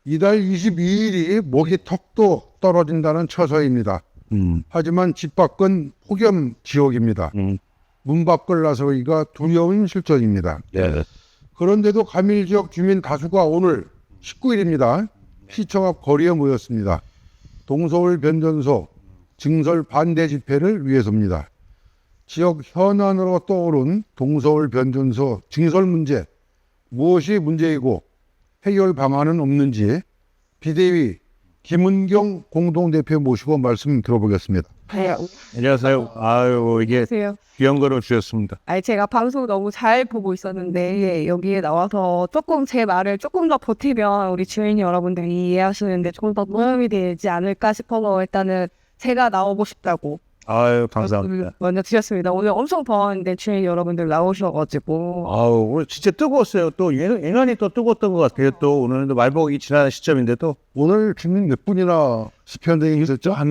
이달 22일이 모기 턱도 떨어진다는 처서입니다. 하지만 집 밖은 폭염 지옥입니다. 문 밖을 나서기가 두려운 실정입니다. 예. 그런데도 가밀 지역 주민 다수가 오늘 19일입니다. 시청 앞 거리에 모였습니다. 동서울 변전소 증설 반대 집회를 위해서입니다. 지역 현안으로 떠오른 동서울 변전소 증설 문제, 무엇이 문제이고 해결 방안은 없는지 비대위 김은경 공동대표 모시고 말씀 들어보겠습니다. 네, 안녕하세요. 아유, 이게 안녕하세요. 귀한 거를 주셨습니다. 아니, 제가 방송 너무 잘 보고 있었는데 여기에 나와서 조금 제 말을 조금 더 버티면 우리 주인 여러분들이 이해하시는데 조금 더 도움이 되지 않을까 싶어서 일단은 제가 나오고 싶다고 아유, 감사합니다. 먼저 드렸습니다. 오늘 엄청 더웠는데 주인 여러분들 나오셔가지고 아우, 오늘 진짜 뜨거웠어요. 또 예난이 또 뜨거웠던 것 같아요. 또 오늘은 말복이 지난 시점인데도 오늘 주민 몇 분이나 집회현장에 있었죠? 한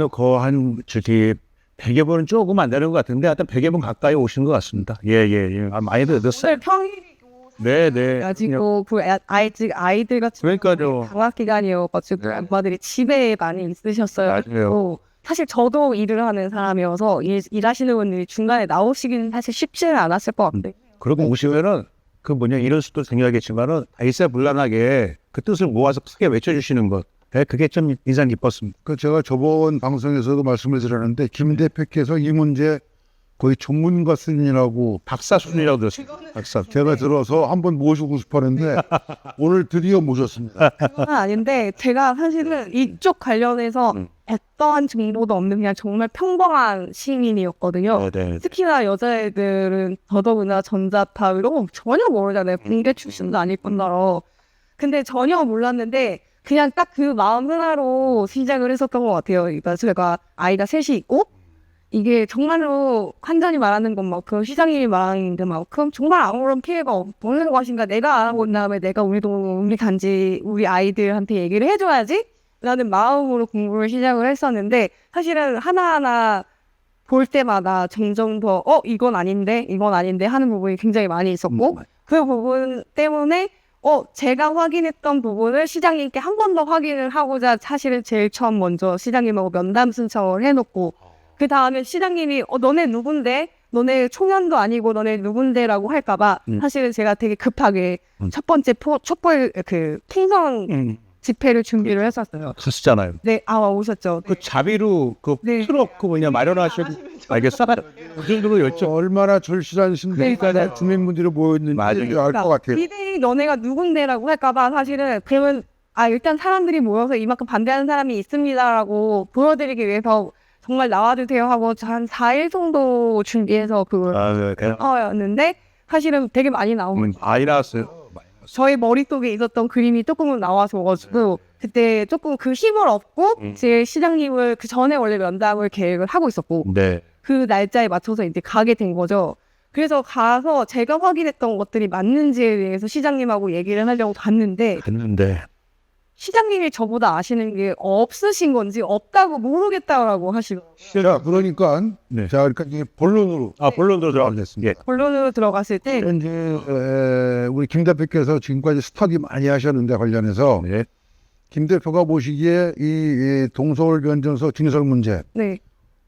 저기 100여 분은 조금 안 되는 것 같은데 하여튼 100여 분 가까이 오신 것 같습니다. 예. 아, 많이 들었어요. 오늘 평일이고 네. 가지고 그 아이들 같은 그러니까요. 방학 기간이어가지고 엄마들이 집에 많이 있으셨어요. 맞아요. 사실 저도 일을 하는 사람이어서 일하시는 분들이 중간에 나오시기는 사실 쉽지는 않았을 것 같아요. 그러고 오시면은 이런 수도 생겨야겠지만은 일사불란하게 그 뜻을 모아서 크게 외쳐주시는 것. 네, 그게 좀 인상 깊었습니다. 그 제가 저번 방송에서도 말씀을 드렸는데 김 대표께서 이 문제 거의 전문가 수준이라고 박사 수준이라고 들었습니다. 박사. 제가 들어서 한번 모시고 싶었는데 오늘 드디어 모셨습니다. 그건 아닌데 제가 사실은 이쪽 관련해서 어떠한 정보도 없는 그냥 정말 평범한 시민이었거든요. 네. 특히나 여자애들은 더더구나 전자파 이런 거 전혀 모르잖아요. 공대 출신도 아닐 뿐더러. 근데 전혀 몰랐는데 그냥 딱 그 마음 하나로 시작을 했었던 것 같아요. 그러니까 제가 아이가 셋이 있고 이게 정말로 환자이 말하는 것만큼 시장님이 말하는 것만큼 정말 아무런 피해가 없는 것인가 내가 알아본 다음에 내가 우리 단지 우리 아이들한테 얘기를 해줘야지 라는 마음으로 공부를 시작을 했었는데 사실은 하나하나 볼 때마다 점점 더 이건 아닌데 하는 부분이 굉장히 많이 있었고 그 부분 때문에 제가 확인했던 부분을 시장님께 한 번 더 확인을 하고자 사실은 제일 처음 먼저 시장님하고 면담 신청을 해놓고 그 다음에 시장님이 너네 누군데? 너네 총연도 아니고 너네 누군데라고 할까봐 사실은 제가 되게 급하게 첫 번째 촛불 풍선 집회를 준비를 했었어요. 갔었잖아요. 네, 오셨죠. 그 자비로 네. 트럭 마련하시고 알겠어? 그 정도로 열정. 얼마나 절실하신데 네. 주민분들이 모였는지 맞아요. 알 것 같아요. 비대위 너네가 누군데라고 할까봐 사실은 그러면 일단 사람들이 모여서 이만큼 반대하는 사람이 있습니다라고 보여드리기 위해서 정말 나와주세요 하고 한 4일 정도 준비해서 그걸 였는데 사실은 되게 많이 나오고 많이 나왔어요. 저희 머릿속에 있었던 그림이 조금은 나와서가지고 그때 조금 그 힘을 얻고 제 시장님을 그 전에 원래 면담을 계획을 하고 있었고 네. 그 날짜에 맞춰서 이제 가게 된 거죠. 그래서 가서 제가 확인했던 것들이 맞는지에 대해서 시장님하고 얘기를 하려고 갔는데 시장님이 저보다 아시는 게 없으신 건지 없다고 모르겠다라고 하시더라고요. 자, 그러니까 네. 그러니까 이제 본론으로 본론으로 들어가겠습니다. 본론으로 들어갔을 때 이제 우리 김 대표께서 지금까지 스터디 많이 하셨는데 관련해서 네. 김 대표가 보시기에 이 동서울 변전소 증설 문제 네.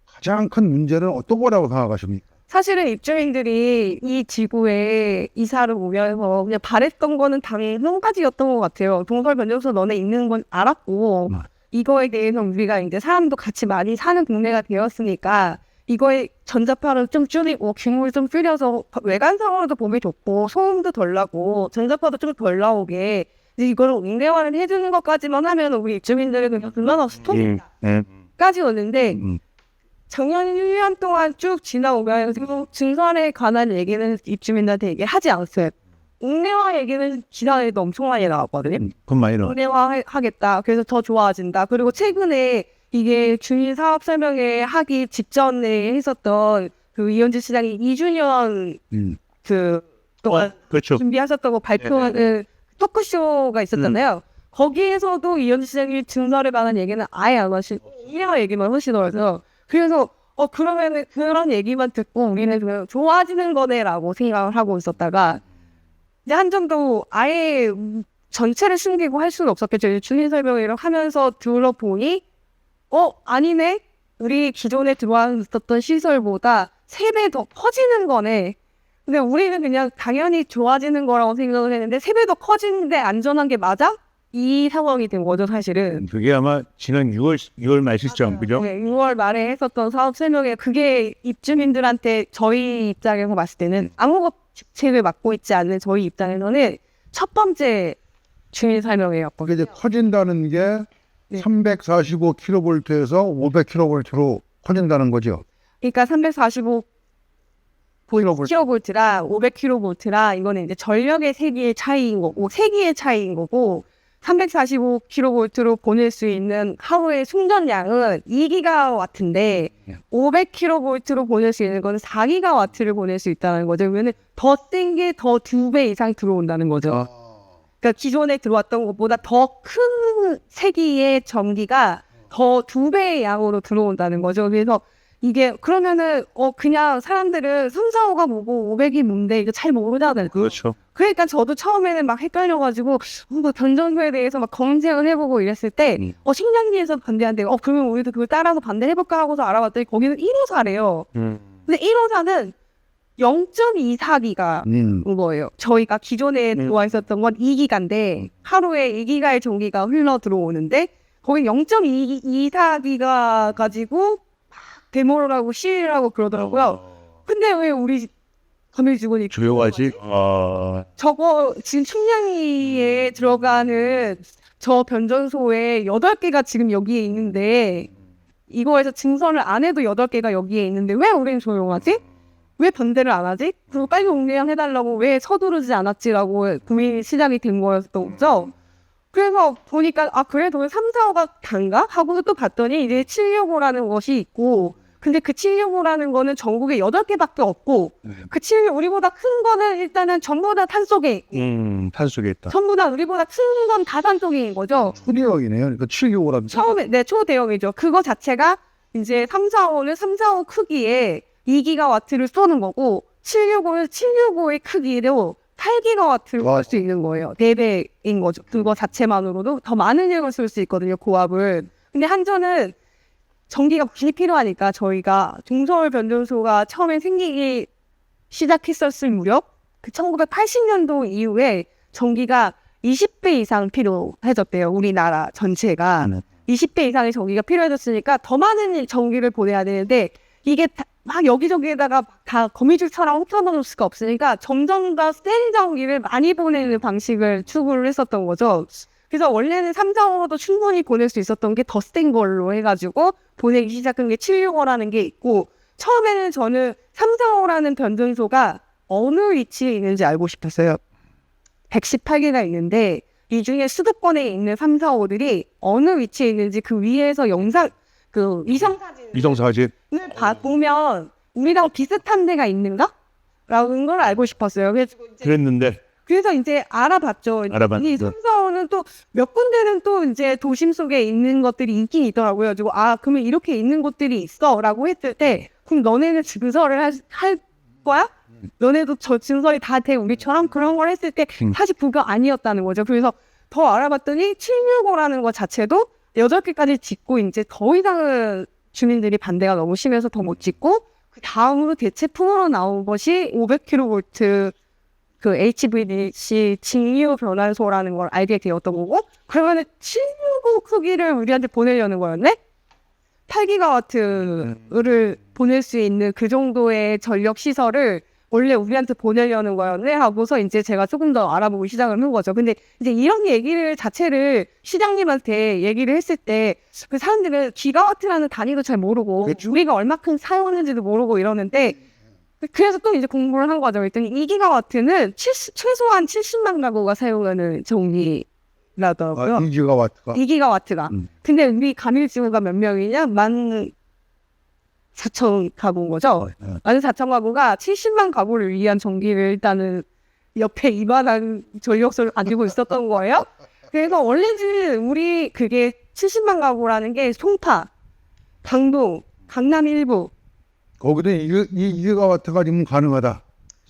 가장 큰 문제는 어떤 거라고 생각하십니까? 사실은 입주민들이 이 지구에 이사를 오면서 그냥 바랬던 거는 당연히 한 가지였던 것 같아요. 동서울 변전소 너네 있는 건 알았고 이거에 대해서 우리가 이제 사람도 같이 많이 사는 동네가 되었으니까 이거에 전자파를 좀 줄이고 규모를 좀 줄여서 외관상으로도 보기 좋고 소음도 덜 나고 전자파도 좀 덜 나오게 이제 이거를 웅대화를 해주는 것까지만 하면 우리 입주민들은 그냥 불만없이 통까지 오는데 작년 1년 동안 쭉 지나오면 증설에 관한 얘기는 입주민들한테 얘기하지 않았어요. 웅대화 얘기는 지난해에도 엄청 많이 나왔거든요. 그건 많이 나와. 웅대화 하겠다. 그래서 더 좋아진다. 그리고 최근에 이게 주민 사업 설명회 하기 직전에 했었던 그 이현주 시장이 2주년 동안 그렇죠. 준비하셨다고 발표하는 토크쇼가 있었잖아요. 거기에서도 이현주 시장이 증설에 관한 얘기는 아예 안 하시고 웅대화 얘기만 하시더라고요. 그래서 그러면은 그런 얘기만 듣고 우리는 그냥 좋아지는 거네라고 생각을 하고 있었다가 이제 한 정도 아예 전체를 숨기고 할 수는 없었겠죠. 이제 주민 설명회를 하면서 들어보니 아니네. 우리 기존에 들어와 있었던 시설보다 3배 더 커지는 거네. 근데 우리는 그냥 당연히 좋아지는 거라고 생각을 했는데 3배 더 커지는데 안전한 게 맞아? 이 상황이 된 거죠, 사실은. 그게 아마 지난 6월 말 시점, 그죠? 네, 6월 말에 했었던 사업 설명회, 그게 입주민들한테 저희 입장에서 봤을 때는 아무것 직책을 맡고 있지 않는 저희 입장에서는 첫 번째 주민 설명회였거든요. 그게 이제 커진다는 게 네. 345kV에서 500kV로 커진다는 거죠. 그러니까 345 kV라 500kV라 이거는 이제 전력의 세기의 차이인 거고, 세기의 차이인 거고, 345kV로 보낼 수 있는 하루의 충전량은 2GW인데 500kV로 보낼 수 있는 건 4GW를 보낼 수 있다는 거죠. 그러면 더 센 게 더 2배 이상 들어온다는 거죠. 그러니까 기존에 들어왔던 것보다 더 큰 세기의 전기가 더 2배의 양으로 들어온다는 거죠. 그래서 이게 그러면은 그냥 사람들은 345가 뭐고 500이 뭔데 이거 잘 모르잖아요. 그렇죠. 그러니까 저도 처음에는 막 헷갈려가지고 변전소에 대해서 막 검색을 해보고 이랬을 때 식량지에서 반대한대요. 그러면 우리도 그걸 따라서 반대해볼까 하고서 알아봤더니 거기는 1호사래요. 근데 1호사는 0.24기가인 거예요. 저희가 기존에 들어와 있었던 건 2기가인데 하루에 2기가의 전기가 흘러 들어오는데 거기 0.24기가 가지고 데모를 하고 시위를 하고 그러더라고요. 근데 왜 우리 가밀직원이 조용하지? 저거 지금 충량기에 들어가는 저 변전소에 8개가 지금 여기에 있는데 이거에서 증선을 안 해도 8개가 여기에 있는데 왜 우리는 조용하지? 왜 반대를 안 하지? 그리고 빨리 운영해달라고 왜 서두르지 않았지라고 고민이 시작이 된 거였던 거죠. 그래서 보니까 그래도 345가 단가? 하고 또 봤더니 이제 765라는 것이 있고 근데 그 765라는 거는 전국에 8개밖에 없고 그 765 우리보다 큰 거는 일단은 전부 다 탄 속에 있고 탄 속에 있다. 전부 다 우리보다 큰 건 다 산 속인 거죠. 초대형이네요. 그러니까 7기호라면 처음에 초대형이죠. 그거 자체가 이제 345는 345 크기에 2기가와트를 쏘는 거고 765는 765의 크기로 8기가와트를 쓸 수 있는 거예요. 4배인 거죠. 그거 자체만으로도 더 많은 힘을 쓸 수 있거든요. 고압을. 근데 한전은 전기가 많이 필요하니까 저희가 중서울 변전소가 처음에 생기기 시작했었을 무렵 그 1980년도 이후에 전기가 20배 이상 필요해졌대요. 우리나라 전체가. 20배 이상의 전기가 필요해졌으니까 더 많은 전기를 보내야 되는데 이게 막 여기저기에다가 다 거미줄처럼 흩어놓을 수가 없으니까 점점 더 센 전기를 많이 보내는 방식을 추구를 했었던 거죠. 그래서 원래는 345도 충분히 보낼 수 있었던 게 더 센 걸로 해가지고 보내기 시작한 게 765라는 게 있고 처음에는 저는 345라는 변전소가 어느 위치에 있는지 알고 싶었어요. 118개가 있는데 이 중에 수도권에 있는 345들이 어느 위치에 있는지 그 위에서 위성사진. 보면 우리랑 비슷한 데가 있는가? 라는 걸 알고 싶었어요. 그래서 이제 알아봤죠. 이 345는 또 몇 군데는 또 이제 도심 속에 있는 것들이 있긴 있더라고요. 그리고 그러면 이렇게 있는 곳들이 있어 라고 했을 때 그럼 너네는 증설을 할 거야? 너네도 저 증설이 다 돼 우리처럼 그런 걸 했을 때 사실 그거 아니었다는 거죠. 그래서 더 알아봤더니 765라는 것 자체도 8개까지 짓고 이제 더 이상은 주민들이 반대가 너무 심해서 더 못 짓고 그 다음으로 대체품으로 나온 것이 500kV 그 HVDC 직류 변환소라는 걸 알게 되었던 거고 그러면은 765 크기를 우리한테 보내려는 거였네? 8기가와트를 보낼 수 있는 그 정도의 전력 시설을 원래 우리한테 보내려는 거였네 하고서 이제 제가 조금 더 알아보고 시작을 한 거죠. 근데 이제 이런 얘기를 자체를 시장님한테 얘기를 했을 때 그 사람들은 기가와트라는 단위도 잘 모르고 우리가 얼마큼 사용하는지도 모르고 이러는데 그래서 또 이제 공부를 한 거죠. 그랬더니 2기가와트는 최소한 70만 가구가 사용하는 전기라더라고요. 2기가와트가. 2기가와트가. 근데 우리 가밀지구가 몇 명이냐? 14,000 가구인 거죠. 14,000 가구가 70만 가구를 위한 전기를 일단은 옆에 이만한 전력소를 가지고 있었던 거예요. 그래서 원래는 우리 그게 70만 가구라는 게 송파, 강동, 강남 일부 거기도 2기가와트가 지금 가능하다.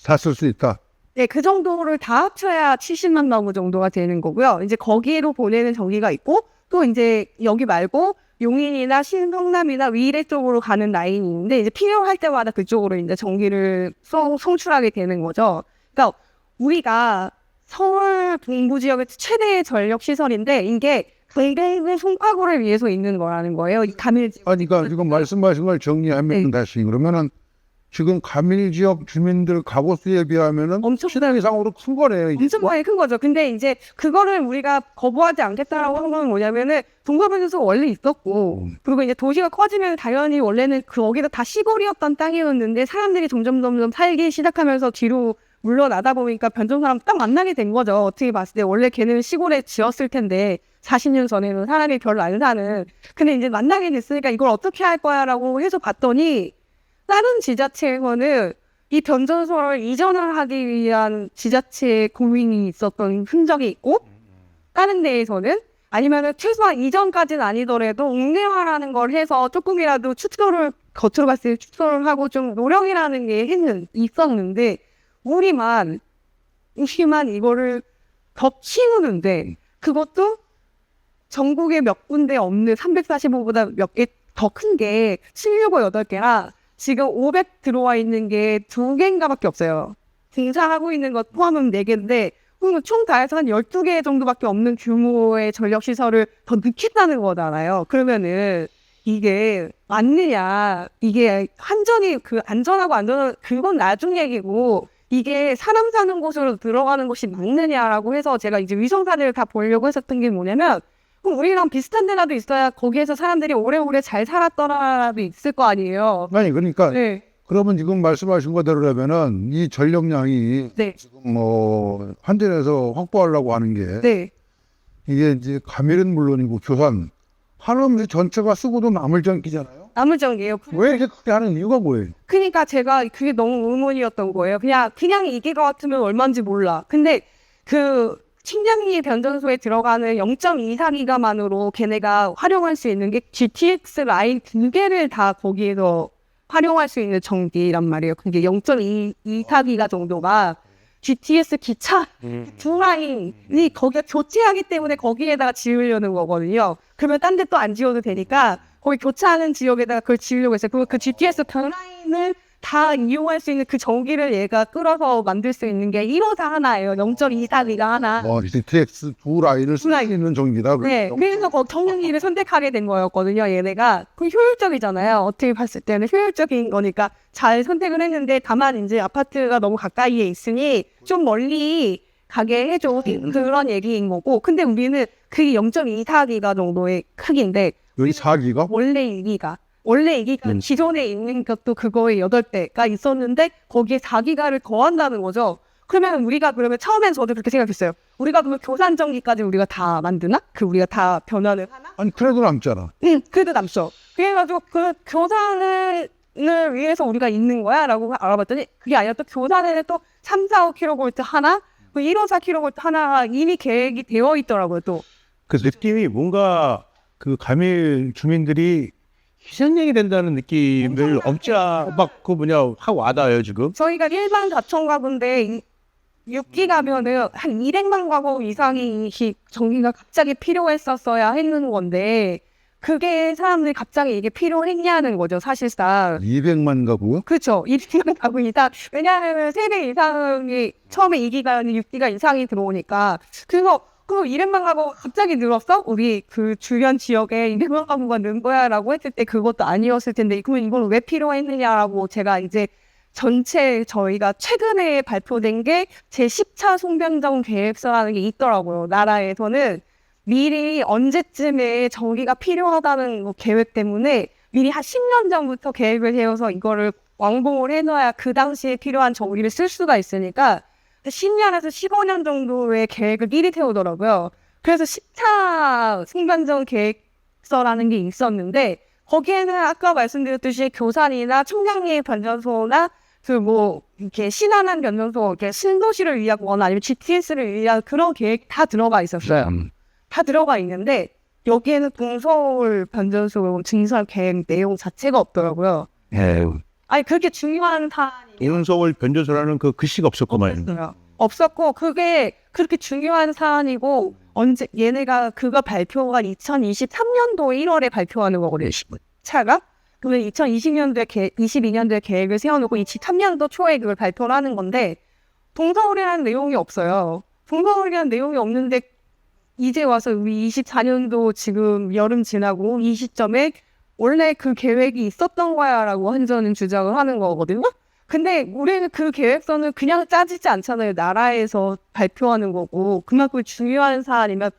다 쓸 수 있다. 네, 그 정도를 다 합쳐야 70만 나무 정도가 되는 거고요. 이제 거기로 보내는 전기가 있고, 또 이제 여기 말고 용인이나 신성남이나 위례 쪽으로 가는 라인이 있는데, 이제 필요할 때마다 그쪽으로 이제 전기를 송출하게 되는 거죠. 그러니까 우리가 서울 동부 지역의 최대의 전력 시설인데, 이게 굉장히 송파구를 위해서 있는 거라는 거예요. 이 가밀 지역. 아니, 그러니까 지금 말씀하신 걸 정리하면 네. 다시 그러면은 지금 가밀 지역 주민들 가구수에 비하면은 엄청 시당 이상으로 큰 거네요. 이게. 엄청 많이 큰 거죠. 근데 이제 그거를 우리가 거부하지 않겠다라고 한 건 뭐냐면은 동서변에서 원래 있었고, 그리고 이제 도시가 커지면 당연히 원래는 거기가 다 시골이었던 땅이었는데 사람들이 점점 살기 시작하면서 뒤로 물러나다 보니까 변전사람 딱 만나게 된 거죠. 어떻게 봤을 때 원래 걔는 시골에 지었을 텐데 40년 전에는 사람이 별로 안 사는. 근데 이제 만나게 됐으니까 이걸 어떻게 할 거야라고 해서 봤더니 다른 지자체에서는 이 변전소를 이전을 하기 위한 지자체의 고민이 있었던 흔적이 있고, 다른 데에서는 아니면은 최소한 이전까지는 아니더라도 웅대화라는 걸 해서 조금이라도 축소를 겉으로 봤을 때 축소를 하고 좀 노력이라는 게 있었는데, 우리만 이거를 더 키우는데, 그것도 전국에 몇 군데 없는 345보다 몇 개 더 큰 게 765, 8개라 지금 500 들어와 있는 게 2개인가밖에 없어요. 등장하고 있는 것 포함하면 4개인데 총 다 해서 한 12개 정도밖에 없는 규모의 전력시설을 더 넣겠다는 거잖아요. 그러면은 이게 맞느냐, 이게 완전히 그 안전하고 안전한 그건 나중 얘기고, 이게 사람 사는 곳으로 들어가는 것이 맞느냐라고 해서 제가 이제 위성사를 다 보려고 했었던 게 뭐냐면, 그럼 우리랑 비슷한 데라도 있어야 거기에서 사람들이 오래오래 잘 살았더라도 있을 거 아니에요. 아니 그러니까 네, 그러면 지금 말씀하신 거대로라면은 이 전력량이 네, 지금 뭐 한전에서 확보하려고 하는 게 네. 이게 이제 가밀은 물론이고 교산 한음 전체가 쓰고도 남을 전기잖아요. 나무정이에요. 왜 이렇게 크게 하는 이유가 뭐예요? 그러니까 제가 그게 너무 의문이었던 거예요. 그냥 이게 같으면 얼마인지 몰라. 근데 그 측량기 변전소에 들어가는 0.24기가만으로 걔네가 활용할 수 있는 게 GTX 라인 2개를 다 거기에서 활용할 수 있는 전기란 말이에요. 그게 0.24기가 정도가 GTS 기차 두 라인이 거기에 교체하기 때문에 거기에다가 지으려는 거거든요. 그러면 딴 데 또 안 지어도 되니까 거기 교차하는 지역에다가 그걸 지으려고 했어요. 그리고 그 GTS 두 라인을 다 이용할 수 있는 그 전기를 얘가 끌어서 만들 수 있는 게 1호사 하나예요. 0.24기가 하나. GTX 두 라인을 쓸 수 있는 전기다. 네, 그래서 청량기를 선택하게 된 거였거든요. 얘네가 그 효율적이잖아요. 어떻게 봤을 때는 효율적인 거니까 잘 선택을 했는데, 다만 이제 아파트가 너무 가까이에 있으니 좀 멀리 가게 해줘, 그런 얘기인 거고. 근데 우리는 그게 0.24기가 정도의 크기인데 여기 4기가? 원래 이기가 기존에 있는 것도 그거의 8배가 있었는데 거기에 4기가를 더한다는 거죠. 그러면 우리가 처음엔 저도 그렇게 생각했어요. 우리가 그러면 교산전기까지 우리가 다 만드나? 우리가 다 변환을 하나? 아니 그래도 남잖아. 그래도 남죠. 그래가지고 그 교산을 위해서 우리가 있는 거야? 라고 알아봤더니 그게 아니라 또 교산에는 또 3, 4, 5kV 하나? 그 1호사 kV 하나가 이미 계획이 되어 있더라고요, 또. 그 느낌이 뭔가 그 가밀 주민들이 희생양이 된다는 느낌을 없지 확 와닿아요 지금. 저희가 일반 가청 가구인데 6기 가면은 한 200만 가구 이상이 전기가 갑자기 필요했었어야 했는 건데, 그게 사람들이 갑자기 이게 필요했냐는 거죠, 사실상. 200만 가구? 그렇죠. 200만 가구 이상. 왜냐하면 3배 이상이 처음에 2기가 6기가 이상이 들어오니까. 그래서 그 200만 가구가 갑자기 늘었어? 우리 그 주변 지역에 200만 가구가 는 거야 라고 했을 때 그것도 아니었을 텐데, 그러면 이걸 왜 필요했느냐라고 제가 이제 전체 저희가 최근에 발표된 게 제10차 송변정 계획서라는 게 있더라고요. 나라에서는 미리 언제쯤에 전기가 필요하다는 거 계획 때문에 미리 한 10년 전부터 계획을 세워서 이거를 완공을 해놔야 그 당시에 필요한 전기를 쓸 수가 있으니까 10년에서 15년 정도의 계획을 미리 세우더라고요. 그래서 10차 송변정 계획서라는 게 있었는데, 거기에는 아까 말씀드렸듯이 교산이나 청량리 변전소나 이렇게 신안한 변전소, 이렇게 신도시를 위하거나 아니면 GTS를 위한 그런 계획 다 들어가 있었어요. 다 들어가 있는데, 여기에는 동서울 변전소 증설 계획 내용 자체가 없더라고요. 예. 아니, 그렇게 중요한 사안이 동서울 변전소라는 그 글씨가 없었구만. 없었어요. 없었고 그게 그렇게 중요한 사안이고 언제 얘네가 그거 발표가 2023년도 1월에 발표하는 거거든요. 차가. 그러면 22년도에 계획을 세워놓고 23년도 초에 그걸 발표를 하는 건데 동서울이라는 내용이 없어요. 동서울이라는 내용이 없는데 이제 와서 우리 24년도 지금 여름 지나고 이 시점에 원래 그 계획이 있었던 거야라고 한전은 주장을 하는 거거든요. 근데 우리는 그 계획서는 그냥 짜지지 않잖아요. 나라에서 발표하는 거고 그만큼 중요한 사안이면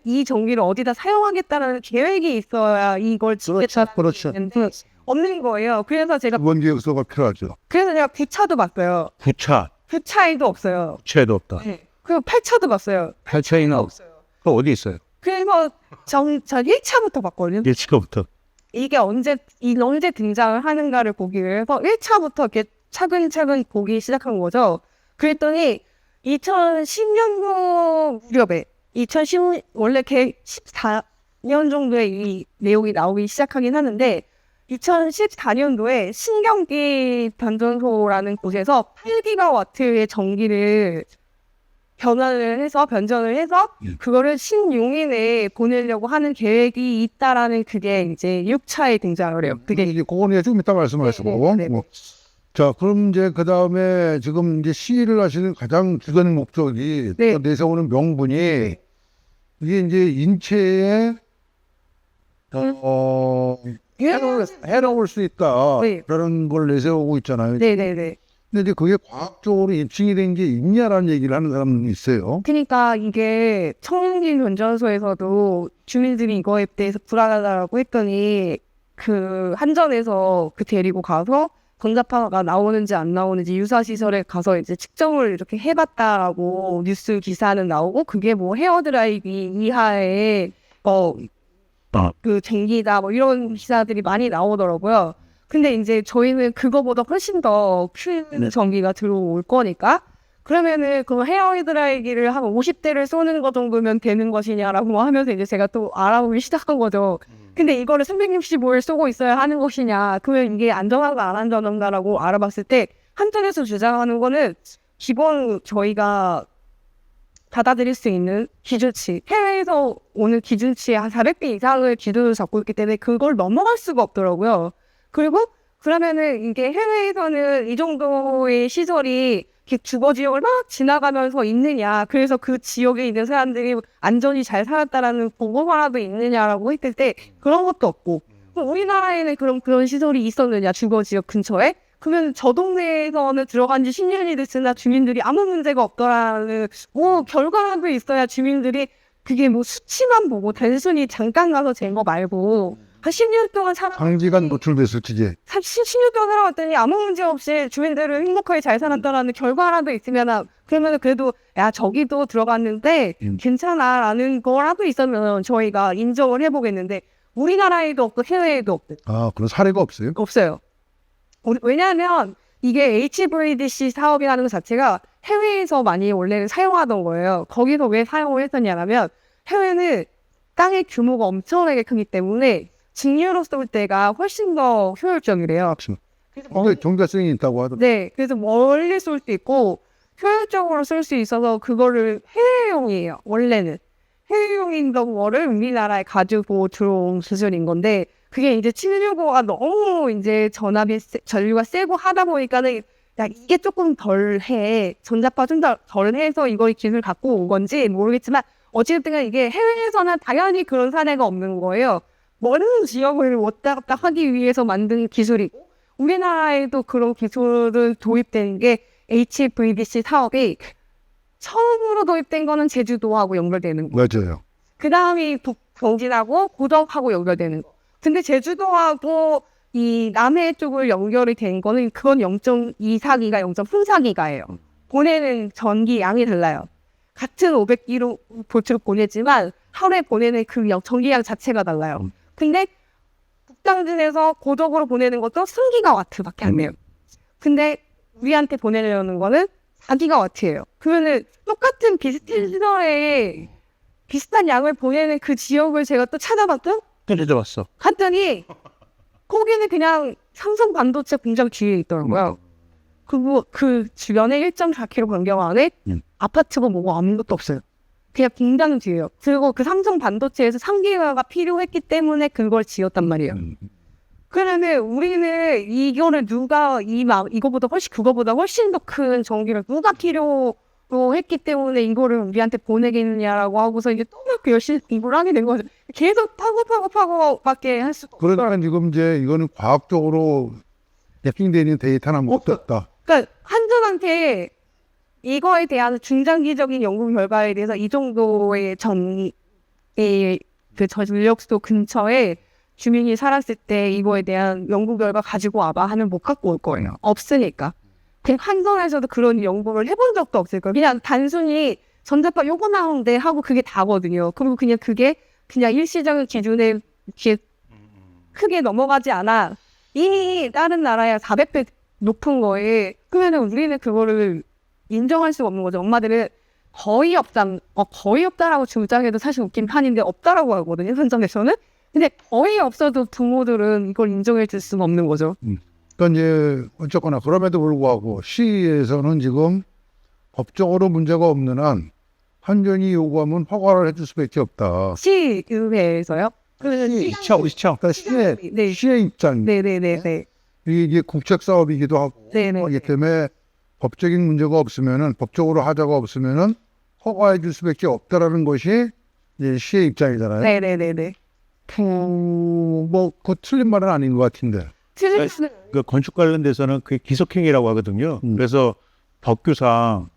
이 전기를 어디다 사용하겠다는 계획이 있어야 이걸 그렇죠. 없는 거예요. 그래서 제가 기본 계획서가 필요하죠. 구차도 봤어요. 부차, 구차에도 없어요. 부채도 없다. 네. 그리고 8차도 봤어요. 8차이나 없어요. 그 어디 있어요? 그래서 전 1차부터 봤거든요. 1차부터. 이게 언제 등장을 하는가를 보기 위해서 1차부터 이렇게 차근차근 보기 시작한 거죠. 그랬더니 2010년도 무렵에 원래 14년 정도에 이 내용이 나오기 시작하긴 하는데 2014년도에 신경기 변전소라는 곳에서 8기가와트의 전기를 변전을 해서 그거를 16인에 보내려고 하는 계획이 있다라는 그게 이제 6차에 등장을 해요. 그게 이제 그거는 좀 이따 말씀하시고. 네. 자, 그럼 이제 그 다음에 지금 이제 시위를 하시는 가장 주된 목적이 네. 또 내세우는 명분이 이게 이제 인체에 해로울 수 있다라는 걸 내세우고 있잖아요. 네네네. 근데 이제 그게 과학적으로 입증이 된 게 있냐라는 얘기를 하는 사람들이 있어요. 그러니까 이게 청진 변전소에서도 주민들이 이거에 대해서 불안하다고 했더니 그 한전에서 그 데리고 가서 전자파가 나오는지 안 나오는지 유사시설에 가서 이제 측정을 이렇게 해봤다라고 뉴스 기사는 나오고 그게 뭐 헤어드라이기 이하의 그 전기다 뭐 이런 기사들이 많이 나오더라고요. 근데 이제 저희는 그거보다 훨씬 더 큰 전기가 들어올 거니까 그러면은 그 헤어드라이기를 한 50대를 쏘는 거 정도면 되는 것이냐라고 하면서 이제 제가 또 알아보기 시작한 거죠. 근데 이거를 365일 쏘고 있어야 하는 것이냐, 그러면 이게 안전한가 안 안전한가라고 알아봤을 때 한전에서 주장하는 거는 기본 저희가 받아들일 수 있는 기준치, 해외에서 오는 기준치의 한 400배 이상을 기준으로 잡고 있기 때문에 그걸 넘어갈 수가 없더라고요. 그리고 그러면은 이게 해외에서는 이 정도의 시설이 이렇게 주거 지역을 막 지나가면서 있느냐, 그래서 그 지역에 있는 사람들이 안전히 잘 살았다라는 보고서라도 있느냐라고 했을 때 그런 것도 없고, 그럼 우리나라에는 그런 시설이 있었느냐, 주거 지역 근처에? 그러면 저 동네에서는 들어간 지 10년이 됐으나 주민들이 아무 문제가 없더라는 결과라도 있어야 주민들이 그게 뭐 수치만 보고 단순히 잠깐 가서 잰 거 말고 한 10년 동안 장기간 노출됐을지. 10년 동안 살아왔더니 아무 문제 없이 주민들은 행복하게 잘 살았다라는 결과라도 있으면 그러면 그래도 야 저기도 들어갔는데 괜찮아라는 거라도 있으면 저희가 인정을 해보겠는데 우리나라에도 없고 해외에도 없고 아, 그런 사례가 없어요? 없어요. 왜냐하면 이게 HVDC 사업이라는 것 자체가 해외에서 많이 원래는 사용하던 거예요. 거기서 왜 사용을 했었냐면 해외는 땅의 규모가 엄청나게 크기 때문에 직류로 쏠 때가 훨씬 더 효율적이래요. 그래서 경제성이 있다고 하더라고요. 네, 그래서 멀리 쏠 수 있고 효율적으로 쓸 수 있어서 그거를 해외용이에요. 원래는 해외용인 거를 우리나라에 가지고 들어온 기술인 건데 그게 이제 765가 너무 이제 전류가 세고 하다 보니까는 야 이게 조금 덜해, 전자파 좀 덜 해서 이걸 기술 갖고 온 건지 모르겠지만 어쨌든 이게 해외에서는 당연히 그런 사례가 없는 거예요. 먼 지역을 왔다 갔다 하기 위해서 만든 기술이고 우리나라에도 그런 기술을 도입된 게 HVDC 사업이 처음으로 도입된 거는 제주도하고 연결되는 거. 맞아요. 그 다음이 경진하고 고덕하고 연결되는 거. 근데 제주도하고 이 남해 쪽을 연결이 된 거는 그건 0.24기가 0.34기가예요. 보내는 전기 양이 달라요. 같은 500km 보내지만 하루에 보내는 그 전기양 자체가 달라요. 근데 북당진에서 고덕으로 보내는 것도 3기가와트밖에 안 돼요. 근데 우리한테 보내려는 거는 4기가와트예요. 그러면은 똑같은 비슷한 시설에 비슷한 양을 보내는 그 지역을 제가 또 찾아봤죠? 그리고 그 주변에 1.4km 반경 안에 아파트가 뭐고 아무것도 없어요. 그냥 공장 뒤에요. 그리고 그 삼성 반도체에서 3기가가 필요했기 때문에 그걸 지었단 말이에요. 그러면 우리는 이거를 누가 이거보다 훨씬 그거보다 훨씬 더 큰 전기를 누가 필요로 했기 때문에 이거를 우리한테 보내겠느냐라고 하고서 이제 또 막 열심히 공부를 하게 된 거죠. 계속 파고밖에 할 수가 없어요. 그러니까 지금 이제 이거는 과학적으로 입증되는 데이터는 못 떴다. 그러니까 한전한테 이거에 대한 중장기적인 연구 결과에 대해서 이 정도의 그 전력소 근처에 주민이 살았을 때 이거에 대한 연구 결과 가지고 와봐 하면 못 갖고 올 거예요. 없으니까. 그냥 한전에서도 그런 연구를 해본 적도 없을 거예요. 그냥 단순히 전자파 요거 나오는데 하고 그게 다거든요. 그리고 그냥 그게 그냥 일시적인 기준에 이렇게 크게 넘어가지 않아. 이미 다른 나라야 400배 높은 거에 그러면 우리는 그거를 인정할 수가 없는 거죠. 엄마들은 거의 없다라고 주장해도 사실 웃긴 판인데 없다라고 하거든요. 현장에서는. 근데 거의 없어도 부모들은 이걸 인정해 줄 수는 없는 거죠. 그러니까 이제 어쨌거나 그럼에도 불구하고 시에서는 지금 법적으로 문제가 없는 한 한전이 요구하면 허가를 해줄 수밖에 없다. 시의회에서요? 시청. 그러니까 시의 입장. 네네네. 이게 국책 사업이기도 하고 네네. 하기 때문에 법적인 문제가 없으면은 법적으로 하자가 없으면은 허가해 줄 수밖에 없다라는 것이 이제 시의 입장이잖아요. 네네네네. 뭐, 그 틀린 말은 아닌 것 같은데. 그 건축 관련돼서는 그게 기속행위라고 하거든요. 그래서 법규상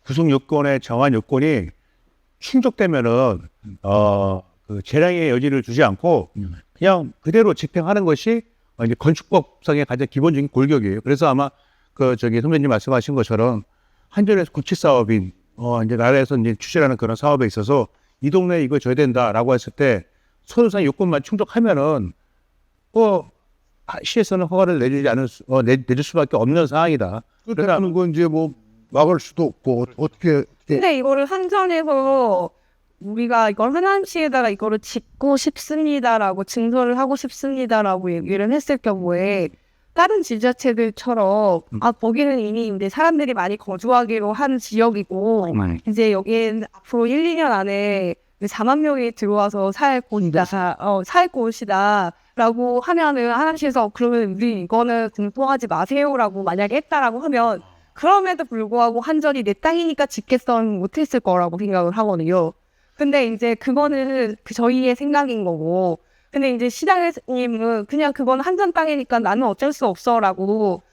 구속 요건의 정한 요건이 충족되면은 그 재량의 여지를 두지 않고 그냥 그대로 집행하는 것이 이제 건축법상의 가장 기본적인 골격이에요. 그래서 아마 그 선배님 말씀하신 것처럼 한전에서 구치 사업인 이제 나라에서 이제 추진하는 그런 사업에 있어서 이 동네에 이거 줘야 된다라고 했을 때 서류상 요건만 충족하면은 시에서는 허가를 내줄 수밖에 없는 상황이다. 그렇다는 건 이제 뭐 막을 수도 없고 어떻게 근데 이거를 한전에서 우리가 이걸 하남시에다가 이거를 짓고 싶습니다라고 증설을 하고 싶습니다라고 얘기를 했을 경우에 다른 지자체들처럼 거기는 이미 이제 사람들이 많이 거주하기로 한 지역이고 이제 여기는 앞으로 1, 2년 안에 4만 명이 들어와서 살 곳이다라고 하면은 하남시에서 그러면 우리 이거는 공포하지 마세요라고 만약에 했다라고 하면 그럼에도 불구하고 한전이 내 땅이니까 짓겠어는 못했을 거라고 생각을 하거든요. 근데 이제 그거는 저희의 생각인 거고, 근데 이제 시장님은 그냥 그건 한전 땅이니까 나는 어쩔 수 없어라고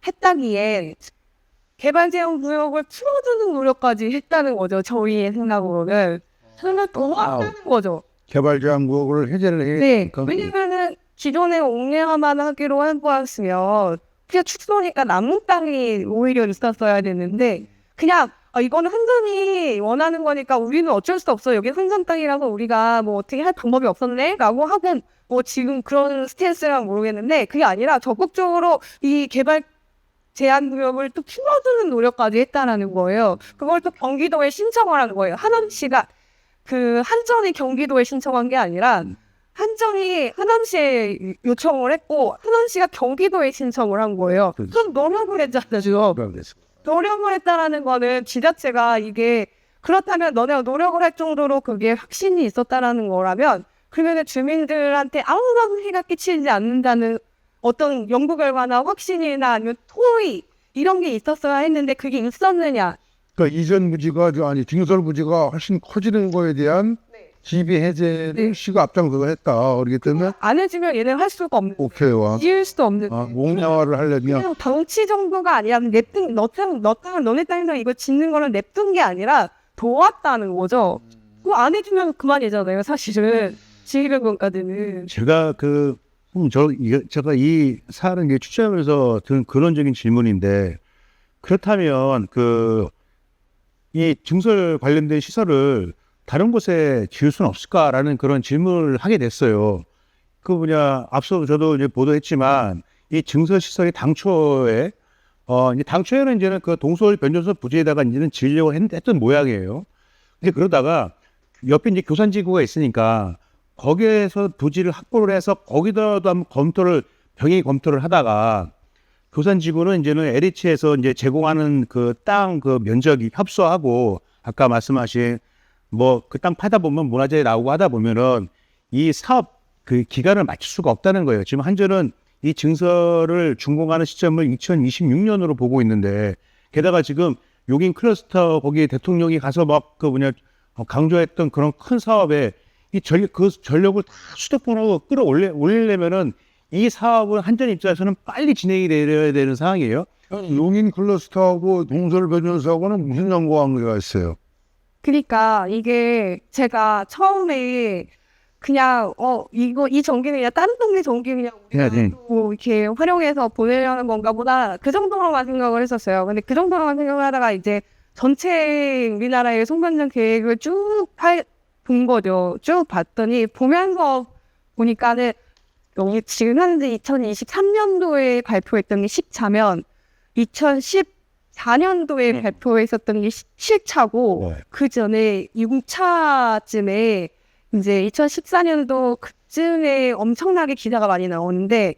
했다기에 개발제한 구역을 풀어주는 노력까지 했다는 거죠. 저희의 생각으로는. 저는 더 왔다는 거죠. 개발 제한 구역을 해제를 해. 네. 왜냐면은 기존에 옥내화만 하기로 한 거였으면 그냥 축소니까 남은 땅이 오히려 있었어야 되는데 그냥 이거는 한전이 원하는 거니까 우리는 어쩔 수 없어. 여기 한전 땅이라서 우리가 뭐 어떻게 할 방법이 없었네? 라고 하고 뭐 지금 그런 스탠스랑 모르겠는데 그게 아니라 적극적으로 이 개발 제한 구역을 또 풀어주는 노력까지 했다라는 거예요. 그걸 또 경기도에 신청을 한 거예요. 하남시가 그 한전이 경기도에 신청한 게 아니라 한전이 하남시에 요청을 했고 하남시가 경기도에 신청을 한 거예요. 그럼 노력을 했잖아요. 노력을 했다라는 거는 지자체가 이게 그렇다면 너네가 노력을 할 정도로 그게 확신이 있었다라는 거라면 그러면 주민들한테 아무런 해가 끼치지 않는다는 어떤 연구 결과나 확신이나 아니면 토의 이런 게 있었어야 했는데 그게 있었느냐. 그러니까 이전 부지가 아니 증설 부지가 훨씬 커지는 거에 대한 지비 해제를 네. 시가 앞장서서 했다. 그렇기 때문에 안 해주면 얘는 할 수가 없는 오케이와 지을 수도 없는 옥내화를 하려면 그냥 덩치 정도가 아니라 냅둔 너네 땅에서 이거 짓는 거는 냅둔 게 아니라 도왔다는 거죠. 그거 안 해주면 그만이잖아요. 사실은 지휘를 건까지는. 제가 제가 이 사안을 이제 취재하면서 든 근원적인 질문인데 그렇다면 이 증설 관련된 시설을 다른 곳에 지을 수는 없을까라는 그런 질문을 하게 됐어요. 앞서 저도 이제 보도했지만 이 증설 시설이 당초에는 이제는 그 동서울 변전소 부지에다가 이제는 지으려고 했던 모양이에요. 근데 그러다가 옆에 이제 교산지구가 있으니까 거기에서 부지를 확보를 해서 거기다도 한번 병행 검토를 하다가 교산지구는 이제는 LH에서 이제 제공하는 그 땅 그 면적이 협소하고 아까 말씀하신 뭐 그 땅 파다 보면 문화재에 나오고 하다 보면은 이 사업 그 기간을 맞출 수가 없다는 거예요. 지금 한전은 이 증설을 준공하는 시점을 2026년으로 보고 있는데 게다가 지금 용인 클러스터 거기 대통령이 가서 막 그 뭐냐 강조했던 그런 큰 사업에 이 그 전력을 다 수도권으로 끌어올리려면은 이 사업은 한전 입장에서는 빨리 진행이 되어야 되는 상황이에요. 용인 클러스터하고 동설 변전소하고는 무슨 연관관계가 있어요? 그러니까 이게 제가 처음에 그냥 이 전기는 그냥 다른 동네 전기 그냥 해야 돼. 뭐 이렇게 활용해서 보내려는 건가 보다 그 정도로만 생각을 했었어요. 근데 그 정도로만 생각을 하다가 이제 전체 우리나라의 송변전 계획을 쭉 본 거죠. 쭉 봤더니 보면서 보니까는 여기 지금 현재 2023년도에 발표했던 게 14면 2014년도에 발표했었던 게 7차고 네. 그 전에 6차쯤에 이제 2014년도 그쯤에 엄청나게 기사가 많이 나오는데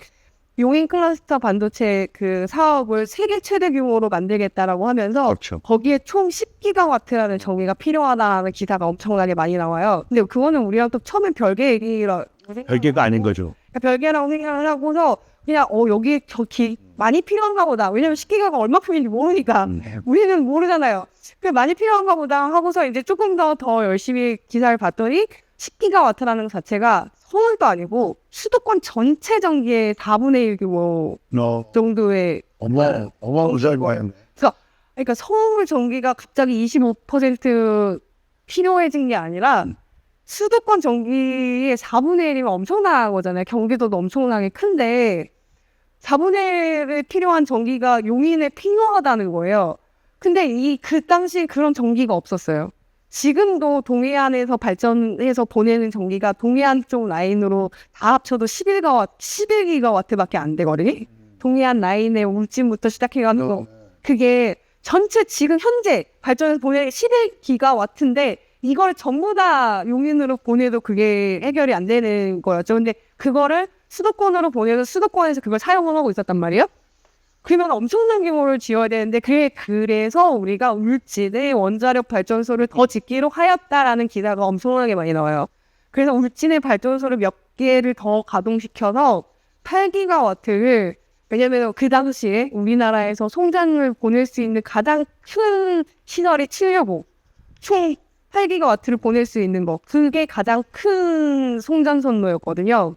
용인 클러스터 반도체 그 사업을 세계 최대 규모로 만들겠다라고 하면서 그렇죠. 거기에 총 10기가와트라는 전기가 필요하다는 기사가 엄청나게 많이 나와요. 근데 그거는 우리랑 또 처음엔 별개 얘기라 별개가 아닌 거죠. 별개라고 생각을 하고서 그냥 여기 많이 필요한가 보다. 왜냐면 10기가가 얼마큼인지 모르니까 우리는 모르잖아요. 그 많이 필요한가 보다 하고서 이제 조금 더 열심히 기사를 봤더니 10기가와트라는 것 자체가 서울도 아니고 수도권 전체 전기의 4분의 1 규모 정도의 어마무시할 거예요. 그러니까 서울 전기가 갑자기 25% 필요해진 게 아니라 수도권 전기의 4분의 1이면 엄청난 거잖아요. 경기도도 엄청나게 큰데 4분의 1에 필요한 전기가 용인에 필요하다는 거예요. 근데 그 당시 그런 전기가 없었어요. 지금도 동해안에서 발전해서 보내는 전기가 동해안 쪽 라인으로 다 합쳐도 11기가와트밖에 안 되거든요. 동해안 라인의 울진부터 시작해가지고 그게 전체 지금 현재 발전해서 보내는 11기가와트인데 이걸 전부 다 용인으로 보내도 그게 해결이 안 되는 거였죠. 근데 그거를 수도권으로 보내서 수도권에서 그걸 사용을 하고 있었단 말이에요. 그러면 엄청난 규모를 지어야 되는데 그래서 우리가 울진에 원자력 발전소를 더 짓기로 하였다라는 기사가 엄청나게 많이 나와요. 그래서 울진의 발전소를 몇 개를 더 가동시켜서 8기가와트를 왜냐면 그 당시에 우리나라에서 송전을 보낼 수 있는 가장 큰 시설이 765 총 8기가와트를 보낼 수 있는 거 그게 가장 큰 송전선로였거든요.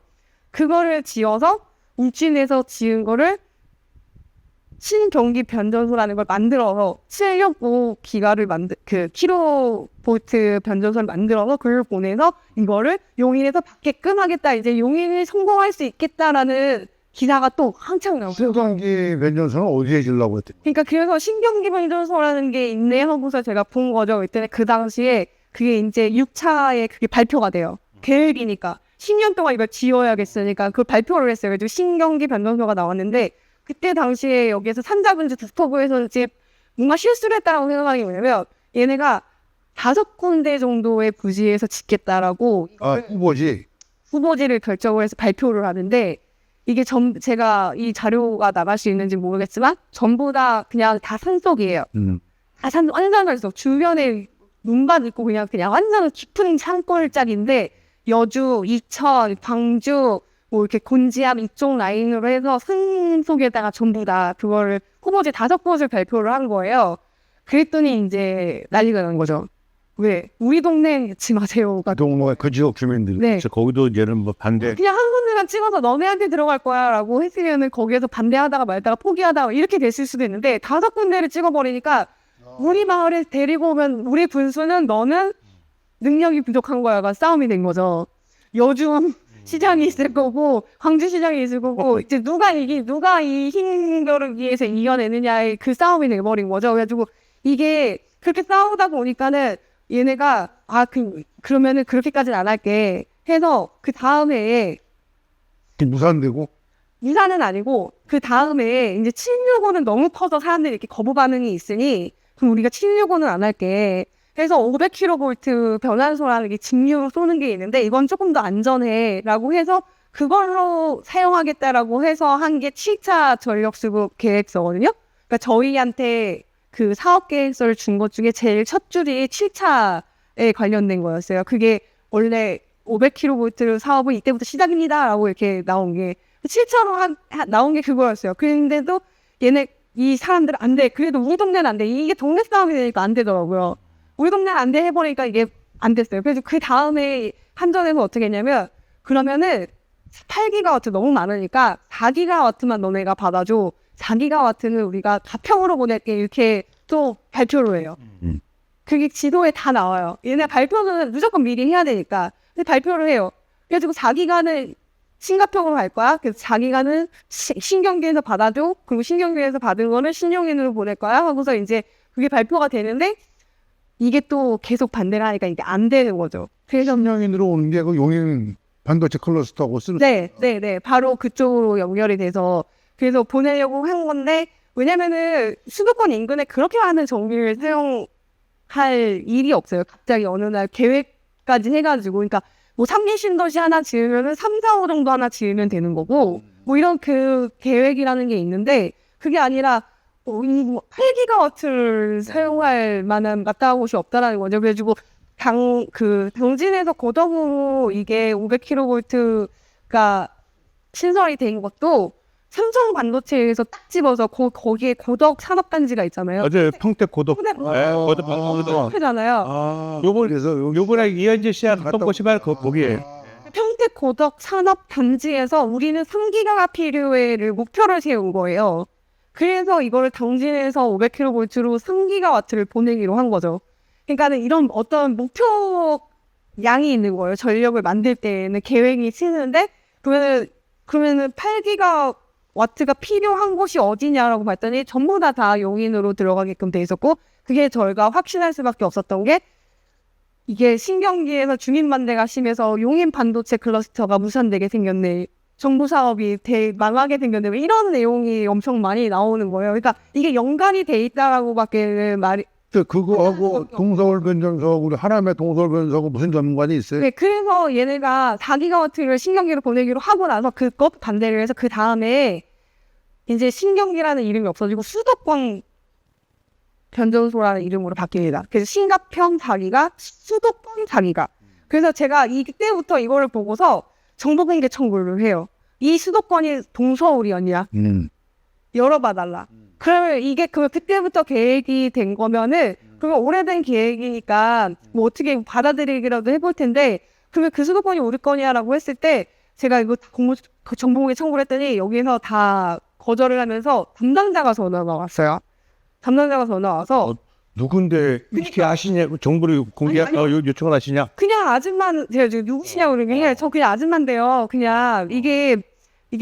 그거를 지어서 울진에서 지은 거를 신경기 변전소라는 걸 만들어서 765기가를 킬로볼트 변전소를 만들어서 그걸 보내서 이거를 용인에서 받게끔 하겠다. 이제 용인이 성공할 수 있겠다라는 기사가 또 한창 나오고. 신경기 변전소는 어디에 지려고 했대? 그러니까 그래서 신경기 변전소라는 게 있네 하고서 제가 본 거죠. 그때 그 당시에 그게 이제 6차에 그게 발표가 돼요. 계획이니까 10년 동안 이걸 지어야겠으니까 그걸 발표를 했어요. 그래서 신경기 변전소가 나왔는데 그때 당시에 여기에서 산자분지 국토부에서 이제 뭔가 실수를 했다라고 생각하는 게 뭐냐면 얘네가 5군데 정도의 부지에서 짓겠다라고 후보지를 결정을 해서 발표를 하는데 이게 제가 이 자료가 나갈 수 있는지 모르겠지만 전부 다 그냥 다 산속이에요. 다 완전 산속 주변에 눈밭 있고 그냥 완전 깊은 산골짜기인데 여주, 이천, 광주 뭐 이렇게 곤지암 이쪽 라인으로 해서 산 속에다가 전부 다 그거를 후보지 5곳을 발표를 한 거예요. 그랬더니 이제 난리가 난 거죠. 왜? 우리 동네 짓지 마세요가 동네 그 지역 주민들. 네. 그래서 거기도 이제는 뭐 반대. 그냥 한 군데만 찍어서 너네한테 들어갈 거야라고 했으면은 거기에서 반대하다가 말다가 포기하다가 이렇게 됐을 수도 있는데 5군데를 찍어버리니까 우리 마을에 데리고 오면 우리 군수는 너는 능력이 부족한 거야가 싸움이 된 거죠. 여주 시장이 있을 거고 광주 시장이 있을 거고 이제 누가 이 흰 거를 위해서 이겨내느냐의 그 싸움이 돼버린 거죠. 그래가지고 이게 그렇게 싸우다 보니까는 얘네가 그러면은 그렇게까지는 안 할게 해서 그 다음에 무산되고 유산은 아니고 그 다음에 이제 765는 너무 커서 사람들이 이렇게 거부 반응이 있으니 그럼 우리가 765는 안 할게 해서 500kV 변환소라는 게 직류로 쏘는 게 있는데 이건 조금 더 안전해라고 해서 그걸로 사용하겠다라고 해서 한 게 7차 전력수급 계획서거든요. 그러니까 저희한테 그 사업 계획서를 준 것 중에 제일 첫 줄이 7차에 관련된 거였어요. 그게 원래 500kV 사업은 이때부터 시작입니다라고 이렇게 나온 게 7차로 나온 게 그거였어요. 그런데도 얘네 이 사람들은 안 돼. 그래도 우리 동네는 안 돼. 이게 동네 싸움이 되니까 안 되더라고요. 우리 동네는 안 돼 해보니까 이게 안 됐어요. 그래서 그 다음에 한전에서 어떻게 했냐면 그러면은 8기가와트 너무 많으니까 4기가와트만 너네가 받아줘. 4기가와트는 우리가 가평으로 보낼게. 이렇게 또 발표를 해요. 그게 지도에 다 나와요. 얘네 발표는 무조건 미리 해야 되니까. 근데 발표를 해요. 그래가지고 4기가는 신가평으로 갈 거야. 그래서 4기가는 신경기에서 받아줘. 그리고 신경기에서 받은 거는 신용인으로 보낼 거야. 하고서 이제 그게 발표가 되는데 이게 또 계속 반대를 하니까 이게 안 되는 거죠. 그래서 신용인으로 오는 게 그 용인 반도체 클러스터하고 쓰는 네. 바로 그쪽으로 연결이 돼서 그래서 보내려고 한 건데 왜냐면은 수도권 인근에 그렇게 많은 전기를 사용할 일이 없어요. 갑자기 어느 날 계획까지 해가지고 그러니까 뭐 3기 신도시 하나 지으면은 3, 4호 정도 하나 지으면 되는 거고 뭐 이런 그 계획이라는 게 있는데 그게 아니라 8기가와트를 사용할 만한 마땅한 곳이 없다라는 거죠. 그래가지고 당진에서 고덕으로 이게 500kV가 신설이 된 것도 삼성 반도체에서 딱 집어서 거기에 고덕 산업단지가 있잖아요. 어제 평택 고덕. 근데 네, 고덕. 그잖아요. 아, 요번에 이현재 씨랑 갔던 곳이 바로 거기에. 평택 고덕 산업단지에서 우리는 3기가가 필요해를 목표를 세운 거예요. 그래서 이거를 당진에서 500kV로 3기가와트를 보내기로 한 거죠. 그러니까는 이런 어떤 목표 양이 있는 거예요. 전력을 만들 때는 계획이 치는데 그러면은 8기가와트가 필요한 곳이 어디냐라고 봤더니 전부 다 용인으로 들어가게끔 돼 있었고 그게 저희가 확신할 수밖에 없었던 게 이게 신경기에서 주민반대가 심해서 용인 반도체 클러스터가 무산되게 생겼네. 정부 사업이 망하게 생겼네. 이런 내용이 엄청 많이 나오는 거예요. 그러니까 이게 연관이 돼 있다라고밖에 말이 그거하고 동서울 변전소하고 우리 하남의 동서울 변전소하고 무슨 연관이 있어요? 네, 그래서 얘네가 4기가와트를 신경기로 보내기로 하고 나서 그것 반대를 해서 그 다음에 이제 신경기라는 이름이 없어지고 수도권 변전소라는 이름으로 바뀝니다. 그래서 신가평 4기가, 수도권 4기가. 그래서 제가 이때부터 이거를 보고서 정보공개 청구를 해요. 이 수도권이 동서울이었냐? 열어봐달라. 그러면 이게 그때부터 계획이 된 거면은 그러면 오래된 계획이니까 뭐 어떻게 받아들이기라도 해볼 텐데 그러면 그 수도권이 우리 거냐라고 했을 때 제가 이거 정보공개 청구를 했더니 여기서 다 거절을 하면서 담당자가 전화가 왔어요. 담당자가 전화 와서 누군데 이렇게 아시냐고 정보를 요청을 하시냐? 그냥 아줌마는 제가 지금 누구시냐고 그러게 저 그냥 아줌마인데요. 그냥 이게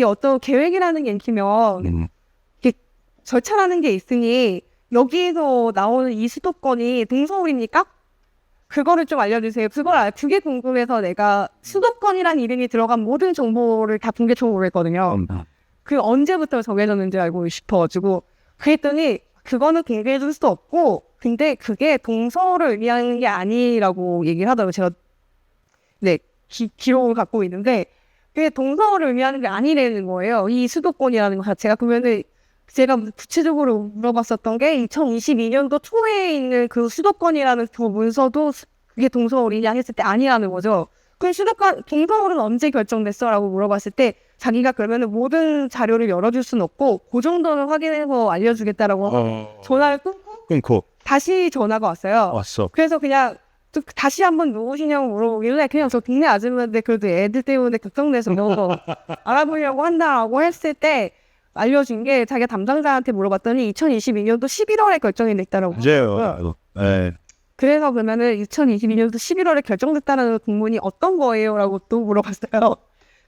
어떤 계획이라는 게 있으면 절차라는 게 있으니 여기에서 나오는 이 수도권이 동서울입니까? 그거를 좀 알려주세요. 그게 궁금해서 내가 수도권이라는 이름이 들어간 모든 정보를 다 공개 청구를 했거든요. 그 언제부터 정해졌는지 알고 싶어가지고 그랬더니 그거는 공개해줄 수 없고 근데 그게 동서울을 의미하는 게 아니라고 얘기를 하더라고요. 제가 기록을 갖고 있는데 그게 동서울을 의미하는 게 아니라는 거예요. 이 수도권이라는 것 자체가. 그러면은 제가 구체적으로 물어봤었던 게 2022년도 초에 있는 그 수도권이라는 그 문서도 그게 동서울이냐 했을 때 아니라는 거죠. 그럼 동서울은 언제 결정됐어? 라고 물어봤을 때 자기가 그러면은 모든 자료를 열어줄 수는 없고 그 정도는 확인해서 알려주겠다라고 전화를 끊고 다시 전화가 왔어요. 왔어. 그래서 그냥 또 다시 한번 누구시냐고 물어보길래 그냥 저 동네 아줌마인데 그래도 애들 때문에 걱정돼서 알아보려고 한다라고 했을 때 알려준 게 자기가 담당자한테 물어봤더니 2022년도 11월에 결정이 됐다라고. 맞아요. 네. 그래서 그러면은 2022년도 11월에 결정됐다는 공문이 어떤 거예요? 라고 또 물어봤어요.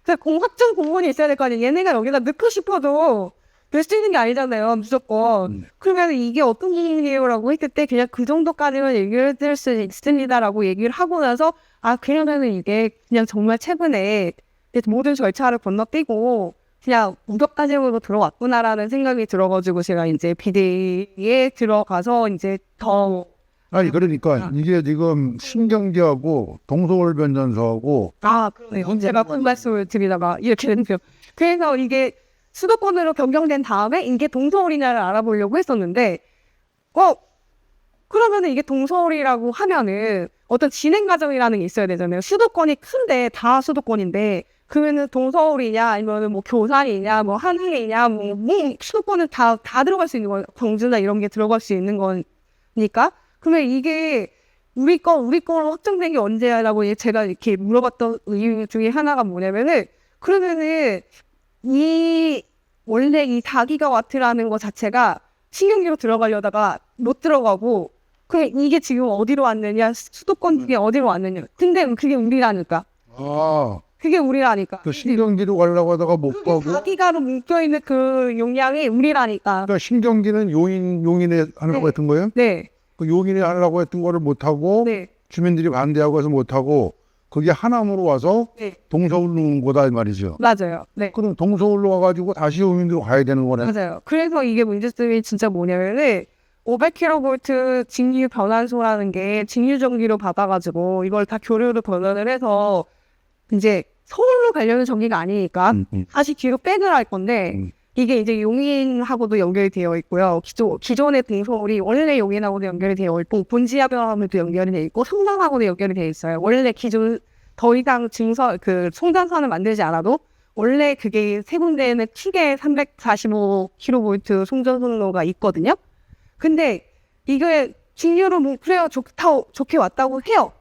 그래서 확정 공문이 있어야 될 거 아니에요. 얘네가 여기다 넣고 싶어도 낼 수 있는 게 아니잖아요. 무조건. 그러면 이게 어떤 공문이에요? 라고 했을 때 그냥 그 정도까지만 얘기를 드릴 수 있습니다. 라고 얘기를 하고 나서 그러면은 이게 그냥 정말 최근에 모든 절차를 건너뛰고 그냥 무력과정으로 들어왔구나라는 생각이 들어가지고 제가 이제 비대위에 들어가서 이제 더 아니 그러니까 이게 지금 신경기하고 동서울 변전소하고 그러네요. 제가 그 말씀을 드리다가 이렇게 됐네요. 그래서 이게 수도권으로 변경된 다음에 이게 동서울이냐를 알아보려고 했었는데, 그러면은 이게 동서울이라고 하면은 어떤 진행 과정이라는 게 있어야 되잖아요. 수도권이 큰데 다 수도권인데 그러면은 동서울이냐 아니면은 뭐 교산이냐 뭐 한흥이냐 뭐 수도권은 다 들어갈 수 있는 거예요. 광주나 이런 게 들어갈 수 있는 거니까. 그러면 이게 우리 거로 확정된 게 언제야라고 제가 이렇게 물어봤던 이유 중에 하나가 뭐냐면은, 그러면은 원래 이 4기가와트라는 거 자체가 신경기로 들어가려다가 못 들어가고, 그럼 이게 지금 어디로 왔느냐, 수도권 중에 어디로 왔느냐. 근데 그게 우리라니까. 그게 우리라니까. 그 신경기로 가려고 하다가 못 가고 4기가로 묶여있는 그 용량이 우리라니까. 그러니까 신경기는 용인에 하려고 했던 거예요? 네. 그 용인에 하려고 했던 거를 못 하고 네. 주민들이 반대하고 해서 못 하고 그게 하남으로 와서 네. 동서울로 온 거다 이 말이죠. 맞아요. 네. 그럼 동서울로 와가지고 다시 용인으로 가야 되는 거네. 맞아요. 그래서 이게 문제점이 진짜 뭐냐면은 500kV 직류 변환소라는 게 직류 전기로 받아가지고 이걸 다 교류로 변환을 해서 이제 서울로 가려는 전기가 아니니까 다시 뒤로 백을 할 건데 이게 이제 용인하고도 연결이 되어 있고요. 기존의 동서울이 원래 용인하고도 연결이 되어 있고 본지압하고도 연결이 되어 있고 성산하고도 연결이 되어 있어요. 원래 기존 더 이상 송전선을 만들지 않아도 원래 그게 세 군데에는 크게 345kV 송전선로가 있거든요. 근데 이게 직류로 뭐 그래요, 좋게 왔다고 해요.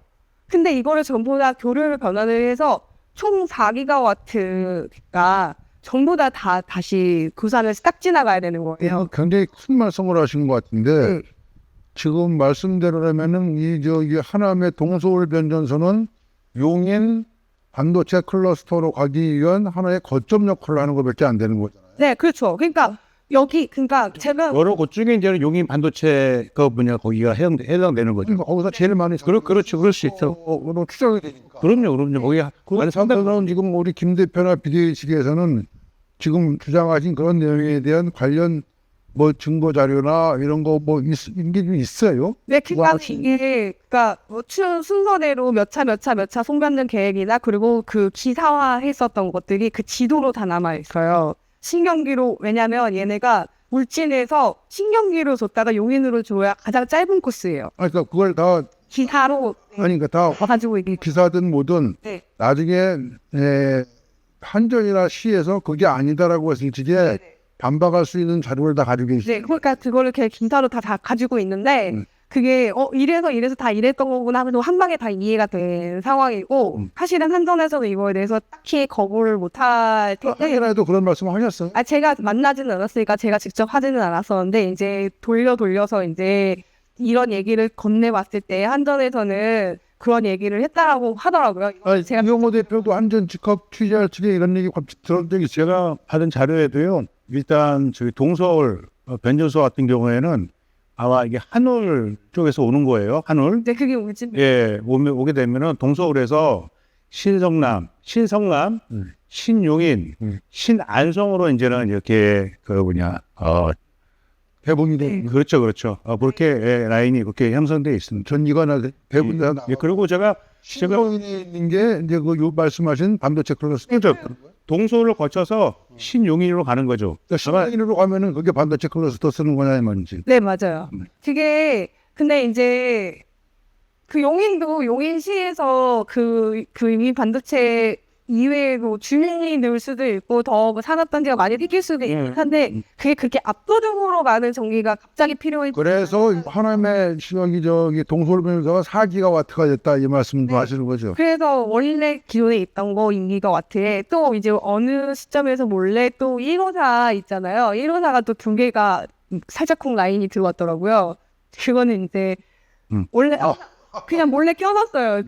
근데 이거를 전부 다 교류를 변환을 해서 총 4기가와트가 전부 다시 구산을 딱 지나가야 되는 거예요. 굉장히 큰 말씀을 하신 것 같은데 지금 말씀대로라면은 이 하남의 동서울 변전소는 용인 반도체 클러스터로 가기 위한 하나의 거점 역할을 하는 것밖에 안 되는 거잖아요. 네, 그렇죠. 그러니까 제가 여러 곳 중에 이제는 용인 반도체 거기가 해당되는 거죠. 그러니까 거기서 제일 많이 그렇죠. 그럴 수 있죠. 추적이 되니까. 그럼요. 거기가 그런 상태로는 지금 우리 김 대표나 비대위측에서는 지금 주장하신 그런 내용에 대한 관련 뭐 증거 자료나 이런 거 뭐 이게 좀 있어요? 네, 그러니까 뭐 순서대로 몇 차 송변전 계획이나 그리고 그 기사화했었던 것들이 그 지도로 다 남아 있어요. 신경기로, 왜냐면 얘네가 울진에서 신경기로 줬다가 용인으로 줘야 가장 짧은 코스예요. 그러니까 그걸 다 기사로 그러니까 다 가지고 있는 기사든 뭐든 네. 나중에 한전이나 시에서 그게 아니다라고 했을 적에 반박할 수 있는 자료를 다 가지고 계시죠. 네, 그러니까 그거를 이렇게 기사로 다 가지고 있는데 그게 이래서 다 이랬던 거구나 하면서 한 방에 다 이해가 된 상황이고 사실은 한전에서도 이거에 대해서 딱히 거부를 못할 텐데 하나도 그런 말씀을 하셨어요? 제가 만나지는 않았으니까 제가 직접 하지는 않았었는데 이제 돌려서 이제 이런 얘기를 건네봤을 때 한전에서는 그런 얘기를 했다라고 하더라고요. 제가 이용호 대표도 한전 직업 취재할 적에 이런 얘기 들은 적이 있어요. 제가 받은 자료에도요. 일단 저희 동서울 변전소 같은 경우에는 아마 이게 한울 쪽에서 오는 거예요. 한울. 네, 그게 울진. 예, 오게 되면은 동서울에서 신성남, 신용인, 신안성으로 이제는 이렇게 배분이 돼. 그렇죠. 그렇게 라인이 그렇게 형성돼 있습니다. 전기가 배분돼. 예, 그리고 제가 신용인이 있는 게 이제 요 말씀하신 반도체 클러스터. 동서울을 거쳐서 신용인으로 가는 거죠. 그러니까 신용인으로 가면은 그게 반도체 클러스터 쓰는 거냐 이 말이지. 네, 맞아요. 그게 근데 이제 그 용인시에서 이 반도체 이외에도 주민이 늘 수도 있고 더 산업단지가 많이 생길 수도 있긴 한데 그게 그렇게 압도적으로 많은 전기가 갑자기 필요해. 그래서 하나의 시각이 동서울 변전소가 4기가와트가 됐다 이 말씀도 하시는 거죠. 그래서 원래 기존에 있던 거 2기가와트에 또 이제 어느 시점에서 몰래 또 1호사 있잖아요. 1호사가 또 2개가 살짝쿵 라인이 들어왔더라고요. 그거는 이제 원래 그냥 몰래 껴놨어요.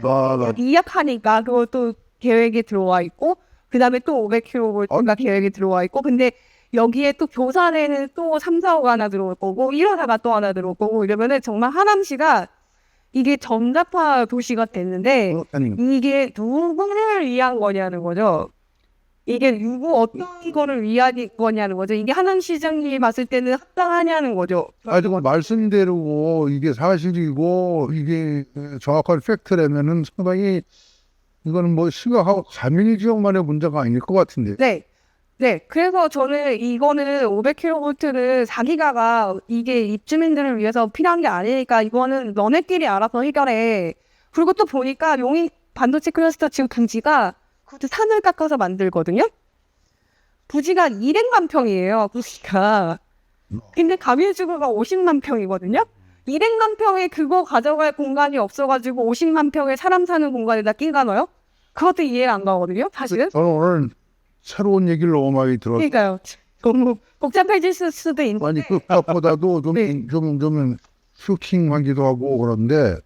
이약하니까 그것도 계획에 들어와 있고 그 다음에 또 500kV가 계획에 들어와 있고 근데 여기에 또 교산에는 또 3, 4호가 하나 들어올 거고 1호사가 또 하나 들어올 거고 이러면은 정말 하남시가 이게 전자파 도시가 됐는데 이게 누구를 위한 거냐는 거죠. 이게 누구 어떤 거를 위한 거냐는 거죠. 이게 하남 시장님이 봤을 때는 합당하냐는 거죠. 하여튼 말씀대로 이게 사실이고 이게 정확한 팩트라면은 상당히 이거는 뭐 심각하고 가밀 지역만의 문제가 아닐 것 같은데. 네. 네. 그래서 저는 이거는 500kV를 4기가가 이게 입주민들을 위해서 필요한 게 아니니까 이거는 너네끼리 알아서 해결해. 그리고 또 보니까 용인 반도체 클러스터 지금 부지가 그것도 산을 깎아서 만들거든요. 부지가 200만 평이에요. 부지가. 근데 가밀주거가 50만 평이거든요. 200만 평에 그거 가져갈 공간이 없어가지고 50만 평에 사람 사는 공간에다 끼가 넣어요? 그것도 이해가 안 가거든요. 사실은. 저는 오늘 새로운 얘기를 너무 많이 들었어요. 그러니까요. 너무 복잡해질 수도 있는데. 아니 그것보다도 네. 좀 슈킹하기도 하고 그런데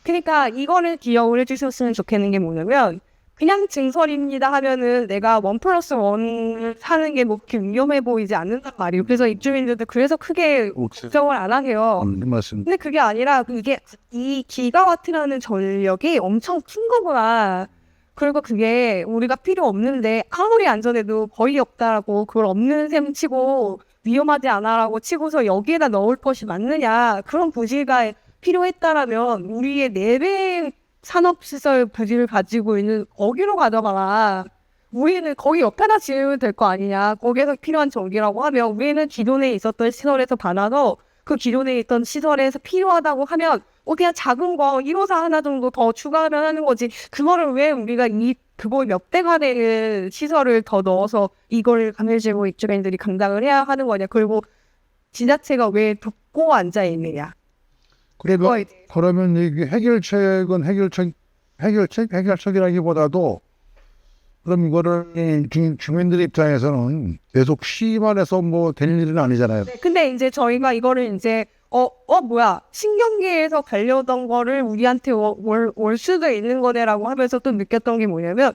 그러니까 이거를 기억을 해주셨으면 좋겠는 게 뭐냐면 그냥 증설입니다 하면은 내가 1+1을 사는 게 뭐 그렇게 위험해 보이지 않는단 말이에요. 그래서 입주민들도 그래서 크게 걱정을 안 하게요. 맞습니다. 근데 그게 아니라 이게 이 기가와트라는 전력이 엄청 큰 거구나. 그리고 그게 우리가 필요 없는데 아무리 안전해도 거의 없다라고 그걸 없는 셈 치고 위험하지 않아라고 치고서 여기에다 넣을 것이 맞느냐. 그런 부지가 필요했다라면 우리의 4배 산업시설 부지를 가지고 있는 거기로 가져가라. 우리는 거기 옆에다 지으면 될 거 아니냐. 거기에서 필요한 전기라고 하면 우리는 기존에 있었던 시설에서 받아서 그 기존에 있던 시설에서 필요하다고 하면 그냥 작은 거 1호사 하나 정도 더 추가하면 하는 거지. 그거를 왜 우리가 그거 몇 대가 되는 시설을 더 넣어서 이걸 가밀지구 입주민들이 감당을 해야 하는 거냐. 그리고 지자체가 왜 돕고 앉아 있느냐. 그러면 이게 해결책은 해결책이라기보다도 그럼 이거를 주민들 입장에서는 계속 시만 해서 뭐 될 일은 아니잖아요. 네, 근데 이제 저희가 이거를 이제 뭐야 신경계에서 가려던 거를 우리한테 올 수도 있는 거네라고 하면서 또 느꼈던 게 뭐냐면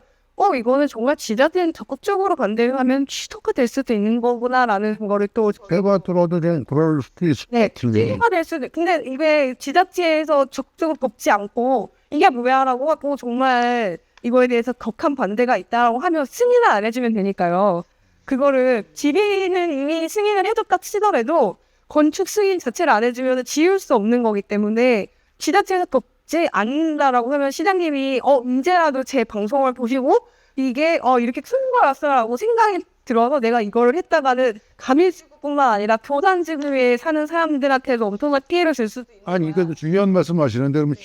이거는 정말 지자체는 적극적으로 반대를 하면 취소가 될 수도 있는 거구나라는 거를 또 해봐 들어도 그럴 수도 있을 것 네, 같은데. 취소가 될 수도 근데 이게 지자체에서 적극적으로 돕지 않고 이게 뭐야라고 하고 정말 이거에 대해서 격한 반대가 있다라고 하면 승인을 안 해주면 되니까요. 그거를 지리는 이미 승인을 해줬다 치더라도 건축 승인 자체를 안 해주면 지을 수 없는 거기 때문에 지자체에서 돕지 않는다라고 하면 시장님이 이제라도 제 방송을 보시고 이게 이렇게 큰 거였어라고 생각이 들어서 내가 이거를 했다가는 가밀지구뿐만 아니라 교단지구에 사는 사람들한테도 엄청난 피해를 줄 수도 있는 아니 이거 중요한 말씀하시는데 그러면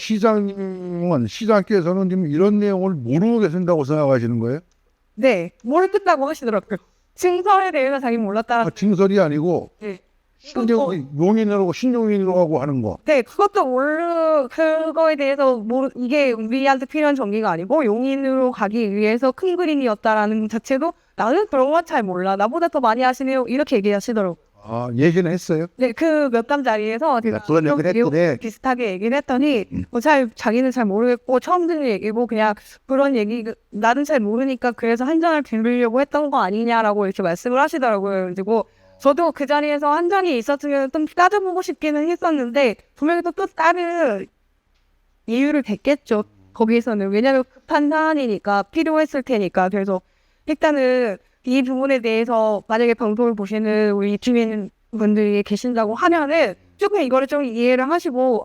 시장께서는 지금 이런 내용을 모르고 계신다고 생각하시는 거예요? 네, 모르겠다고 하시더라고요. 증설에 대해서 자기 몰랐다. 증설이 아니고 네. 용인으로 신용인으로 하고 하는 거. 네, 그거에 대해서 이게 우리한테 필요한 전기가 아니고 용인으로 가기 위해서 큰 그림이었다라는 자체도 나는 그런 건 잘 몰라. 나보다 더 많이 하시네요. 이렇게 얘기하시더라고요. 아 얘기는 했어요? 네, 그 몇담 자리에서 제가 그런 얘기를 했더니 비슷하게 얘기를 했더니 자기는 잘 모르겠고 처음 듣는 얘기고 그냥 그런 얘기 나는 잘 모르니까 그래서 한 잔을 빌리려고 했던 거 아니냐라고 이렇게 말씀을 하시더라고요. 그리고 저도 그 자리에서 한 잔이 있었으면 좀 따져보고 싶기는 했었는데 분명히 또 다른 이유를 댔겠죠. 거기에서는 왜냐하면 급한 사안이니까 필요했을 테니까. 그래서 일단은 이 부분에 대해서 만약에 방송을 보시는 우리 입주민 분들이 계신다고 하면은 조금 이거를 좀 이해를 하시고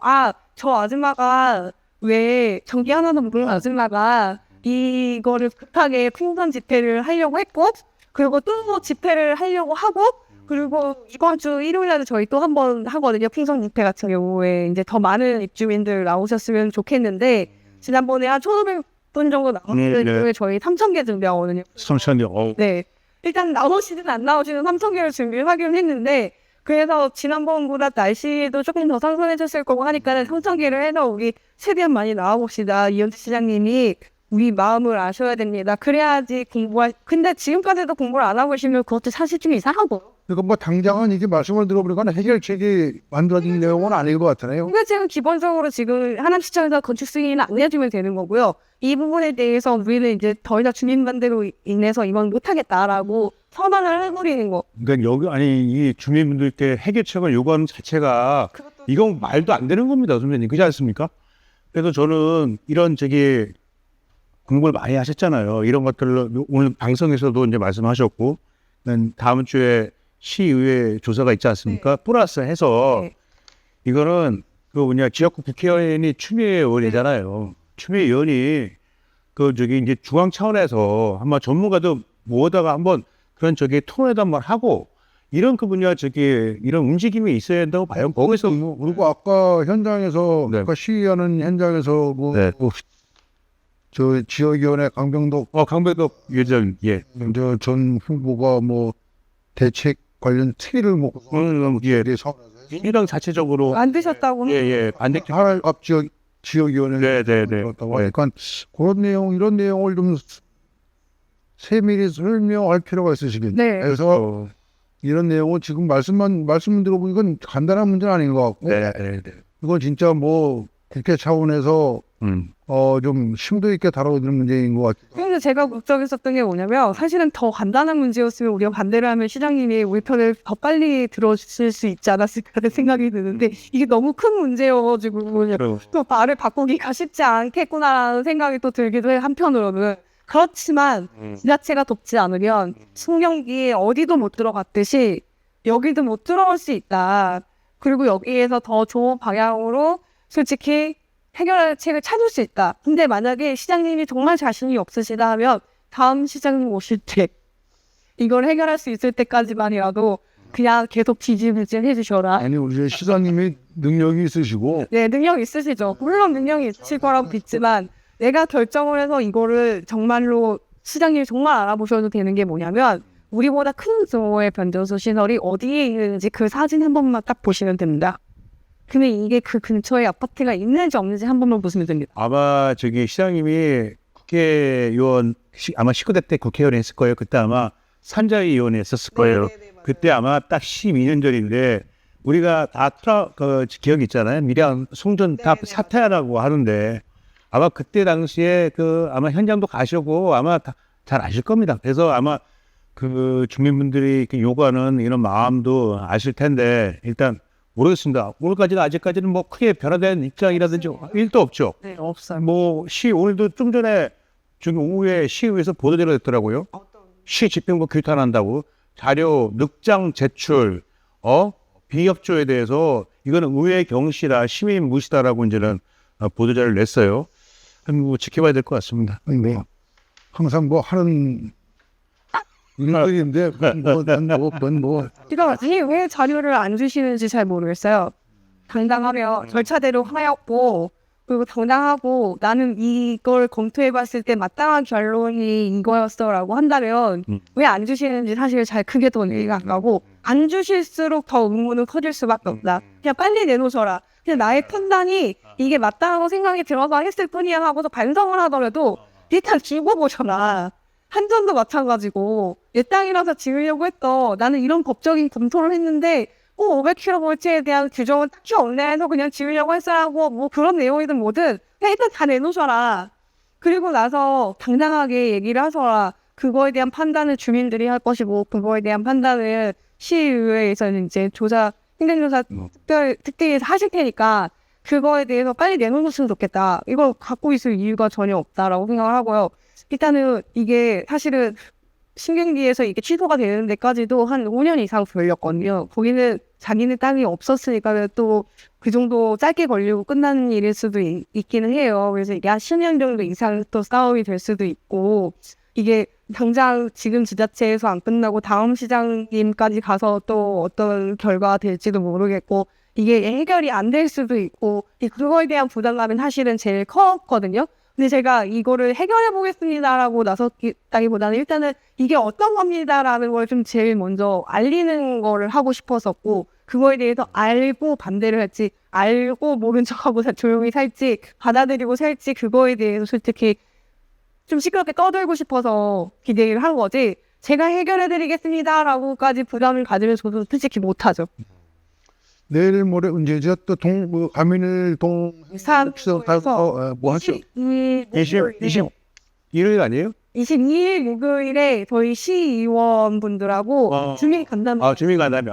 저 아줌마가 왜 전기 하나도 모르는 아줌마가 이거를 급하게 풍선 집회를 하려고 했고 그리고 또 집회를 하려고 하고 그리고 이번 주 일요일날도 저희 또 한 번 하거든요. 풍선 집회 같은 경우에 이제 더 많은 입주민들 나오셨으면 좋겠는데 지난번에 한 1,500분 정도 나왔을 때 저희 3,000개 준비하거든요. 3,000개. 네. 일단 나오시든 안 나오시든 3,000개를 준비하긴 했는데 그래서 지난번보다 날씨도 조금 더 선선해졌을 거고 하니까 3,000개를 해서 우리 최대한 많이 나와봅시다. 이현주 시장님이 우리 마음을 아셔야 됩니다. 그래야지 근데 지금까지도 공부를 안 하고 계시면 그것도 사실 좀 이상하고. 그러니까 뭐 당장은 이게 말씀을 들어보니까 해결책이 만들어진 내용은 아닐 것 같으네요. 해결책은 기본적으로 지금 하남시청에서 건축 승인을 안 해주면 되는 거고요. 이 부분에 대해서 우리는 이제 더 이상 주민 반대로 인해서 이건 못하겠다라고 선언을 해버리는 거. 그러니까 이 주민분들께 해결책을 요구하는 자체가 이건 말도 안 되는 겁니다, 선생님. 그렇지 않습니까? 그래서 저는 이런 공부를 많이 하셨잖아요. 이런 것들로 오늘 방송에서도 이제 말씀하셨고, 다음 주에 시의회 조사가 있지 않습니까? 플러스 해서 네. 이거는 그 뭐냐 지역구 국회의원이 추미애 의원이잖아요. 추미애 의원이 그 저기 이제 중앙 차원에서 한번 전문가도 모아다가 한번 그런 저기 토론회도 한번 하고 이런 그 분야 저기 이런 움직임이 있어야 된다고 봐요. 거기서 그리고 아까 현장에서 네. 아까 시위하는 현장에서 네. 저 지역위원회 강병덕 강배덕 예전 전 후보가 뭐 대책 관련 트위를 먹고 예 서울에서 민주당 자체적으로 만드셨다고. 예예 반대 앞 지역위원회 네네네 그렇다고 하니까 그런 내용 이런 내용을 좀 세밀히 설명할 필요가 있으시겠네요. 네. 그래서 이런 내용은 지금 말씀 들어보니까 간단한 문제는 아닌 것 같고 네네 이건 진짜 뭐 국회 차원에서 좀 심도 있게 다뤄지는 문제인 것 같아요. 그래서 제가 걱정했었던 게 뭐냐면 사실은 더 간단한 문제였으면 우리가 반대를 하면 시장님이 우리 편을 더 빨리 들어주실 수 있지 않았을까라는 생각이 드는데 이게 너무 큰 문제여가지고 또 말을 바꾸기가 쉽지 않겠구나라는 생각이 또 들기도 해요. 한편으로는. 그렇지만 지자체가 돕지 않으면 신경기에 어디도 못 들어갔듯이 여기도 못 들어올 수 있다. 그리고 여기에서 더 좋은 방향으로 솔직히 해결할 책을 찾을 수 있다. 근데 만약에 시장님이 정말 자신이 없으시다 하면 다음 시장님 오실 때 이걸 해결할 수 있을 때까지만이라도 그냥 계속 지지부진 해주셔라. 아니 우리 시장님이 능력이 있으시고 네, 능력 있으시죠. 물론 능력이 있으실 거라고 믿지만 내가 결정을 해서 이거를 정말로 시장님이 정말 알아보셔도 되는 게 뭐냐면 우리보다 큰 규모의 변전소 시설이 어디에 있는지 그 사진 한 번만 딱 보시면 됩니다. 근데 이게 그 근처에 아파트가 있는지 없는지 한 번만 보시면 됩니다. 아마 저기 시장님이 국회의원 아마 19대 때 국회의원 했을 거예요. 그때 아마 산자위 의원 했었을 거예요. 그때 아마 딱 12년 전인데 우리가 다 그 기억 있잖아요. 밀양 송전 다 사퇴하라고 하는데 아마 그때 당시에 그 아마 현장도 가시고 아마 다 잘 아실 겁니다. 그래서 아마 그 주민분들이 이렇게 요구하는 이런 마음도 아실 텐데 일단 모르겠습니다. 오늘까지는 아직까지는 뭐 크게 변화된 입장이라든지 일도 없죠. 네, 없어요. 뭐 오늘도 좀 전에 지금 오후에 시의회에서 보도자료가 됐더라고요. 시 집행부 규탄한다고 자료 늑장 제출 비협조에 대해서 이거는 의회 경시라 시민 무시다라고 이제는 보도자료를 냈어요. 뭐 지켜봐야 될 것 같습니다. 아니, 뭐 항상 뭐 하는 일들인데 뭐 그러니까 왜 자료를 안 주시는지 잘 모르겠어요. 당당하면 절차대로 하였고 그리고 당당하고 나는 이걸 검토해봤을 때 마땅한 결론이 이거였어라고 한다면 왜 안 주시는지 사실 잘 크게 더 이해가 안 가고 안 주실수록 더 의문은 커질 수밖에 없다. 그냥 빨리 내놓으셔라. 그냥 나의 판단이 이게 맞다고 생각이 들어서 했을 뿐이야 하고서 반성을 하더라도 일단 주고 보셔라. 한전도 마찬가지고 내 땅이라서 지으려고 했어. 나는 이런 법적인 검토를 했는데 500kV에 대한 규정은 딱히 없네 해서 그냥 지으려고 했어라고 뭐 그런 내용이든 뭐든 그냥 일단 다 내놓으셔라. 그리고 나서 당당하게 얘기를 하셔라. 그거에 대한 판단을 주민들이 할 것이고 그거에 대한 판단을 시의회에서는 이제 행정조사 특대에서 하실 테니까 그거에 대해서 빨리 내놓으셨으면 좋겠다. 이걸 갖고 있을 이유가 전혀 없다라고 생각을 하고요. 일단은 이게 사실은 신경기에서 이게 취소가 되는 데까지도 한 5년 이상 걸렸거든요. 거기는 자기네 땅이 없었으니까 또 그 정도 짧게 걸리고 끝나는 일일 수도 있기는 해요. 그래서 이게 한 10년 정도 이상 또 싸움이 될 수도 있고 이게 당장 지금 지자체에서 안 끝나고 다음 시장님까지 가서 또 어떤 결과가 될지도 모르겠고 이게 해결이 안 될 수도 있고 그거에 대한 부담감은 사실은 제일 컸거든요. 근데 제가 이거를 해결해 보겠습니다라고 나섰다기보다는 일단은 이게 어떤 겁니다라는 걸 좀 제일 먼저 알리는 거를 하고 싶었었고 그거에 대해서 알고 반대를 할지 알고 모른 척하고 조용히 살지 받아들이고 살지 그거에 대해서 솔직히 좀 시끄럽게 떠들고 싶어서 기대를 한 거지 제가 해결해 드리겠습니다라고까지 부담을 가지면 저도 솔직히 못하죠. 내일 모레 언제죠? 또 가민일동 산에서 뭐 하죠? 20 일요일 아니에요? 22일 목요일에 저희 시의원분들하고 주민 간담회 주민 간담회.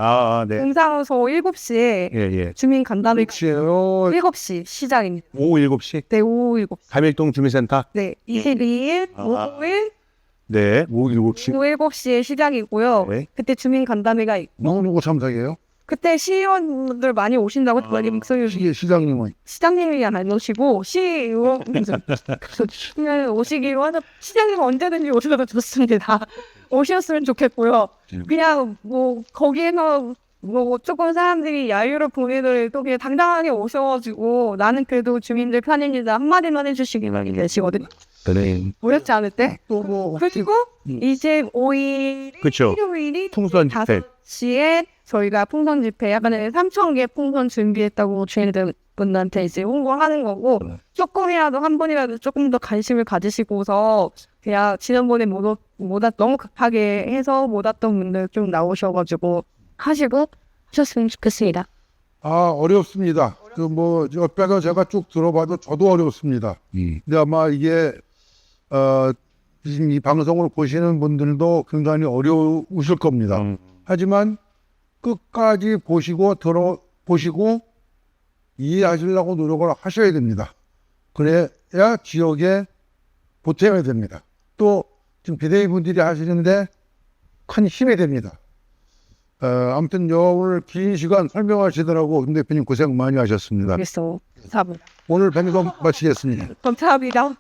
네. 동사무소 7시에 예. 주민 간담회 혹시요 7시 시작입니다. 오후 7시. 네, 오후 7시. 가밀동 주민센터. 네, 22일 목요일 네. 오후 7시. 오후 7시에 시작이고요. 네. 그때 주민 간담회가 있고 누구 참석해요? 그때 시의원분들 많이 오신다고 많이 목소리 시장님은 시장님이 안 오시고 시의원분들 오시기로 하는 시장님 언제든지 오셔도 좋습니다. 오셨으면 좋겠고요. 그냥 뭐 거기에서 뭐 조금 사람들이 야유를 보내더라도 그냥 당당하게 오셔가지고 나는 그래도 주민들 편입니다 한마디만 해주시기만 계시거든요. 네. 어렵지 않을 때. 그리고 이제 5일 그쵸. 일요일이 풍선 집회. 5시에 저희가 풍선 집회 약간 3,000개 풍선 준비했다고 주민분들한테 이제 홍보하는 거고 조금이라도 한 번이라도 조금 더 관심을 가지시고서 그냥 지난번에 못 너무 급하게 해서 못 왔던 분들 좀 나오셔가지고 하셨으면 좋겠습니다. 어렵습니다. 그 뭐 옆에서 제가 쭉 들어봐도 저도 어렵습니다. 근데 아마 이게 지금 이 방송을 보시는 분들도 굉장히 어려우실 겁니다. 하지만 끝까지 보시고 이해하시려고 노력을 하셔야 됩니다. 그래야 지역에 보탬이 됩니다. 또 지금 비대위분들이 하시는데 큰 힘이 됩니다. 아무튼 오늘 긴 시간 설명하시더라고 김 대표님 고생 많이 하셨습니다. 그래서 감사합니다. 오늘 방송 마치겠습니다. 감사합니다.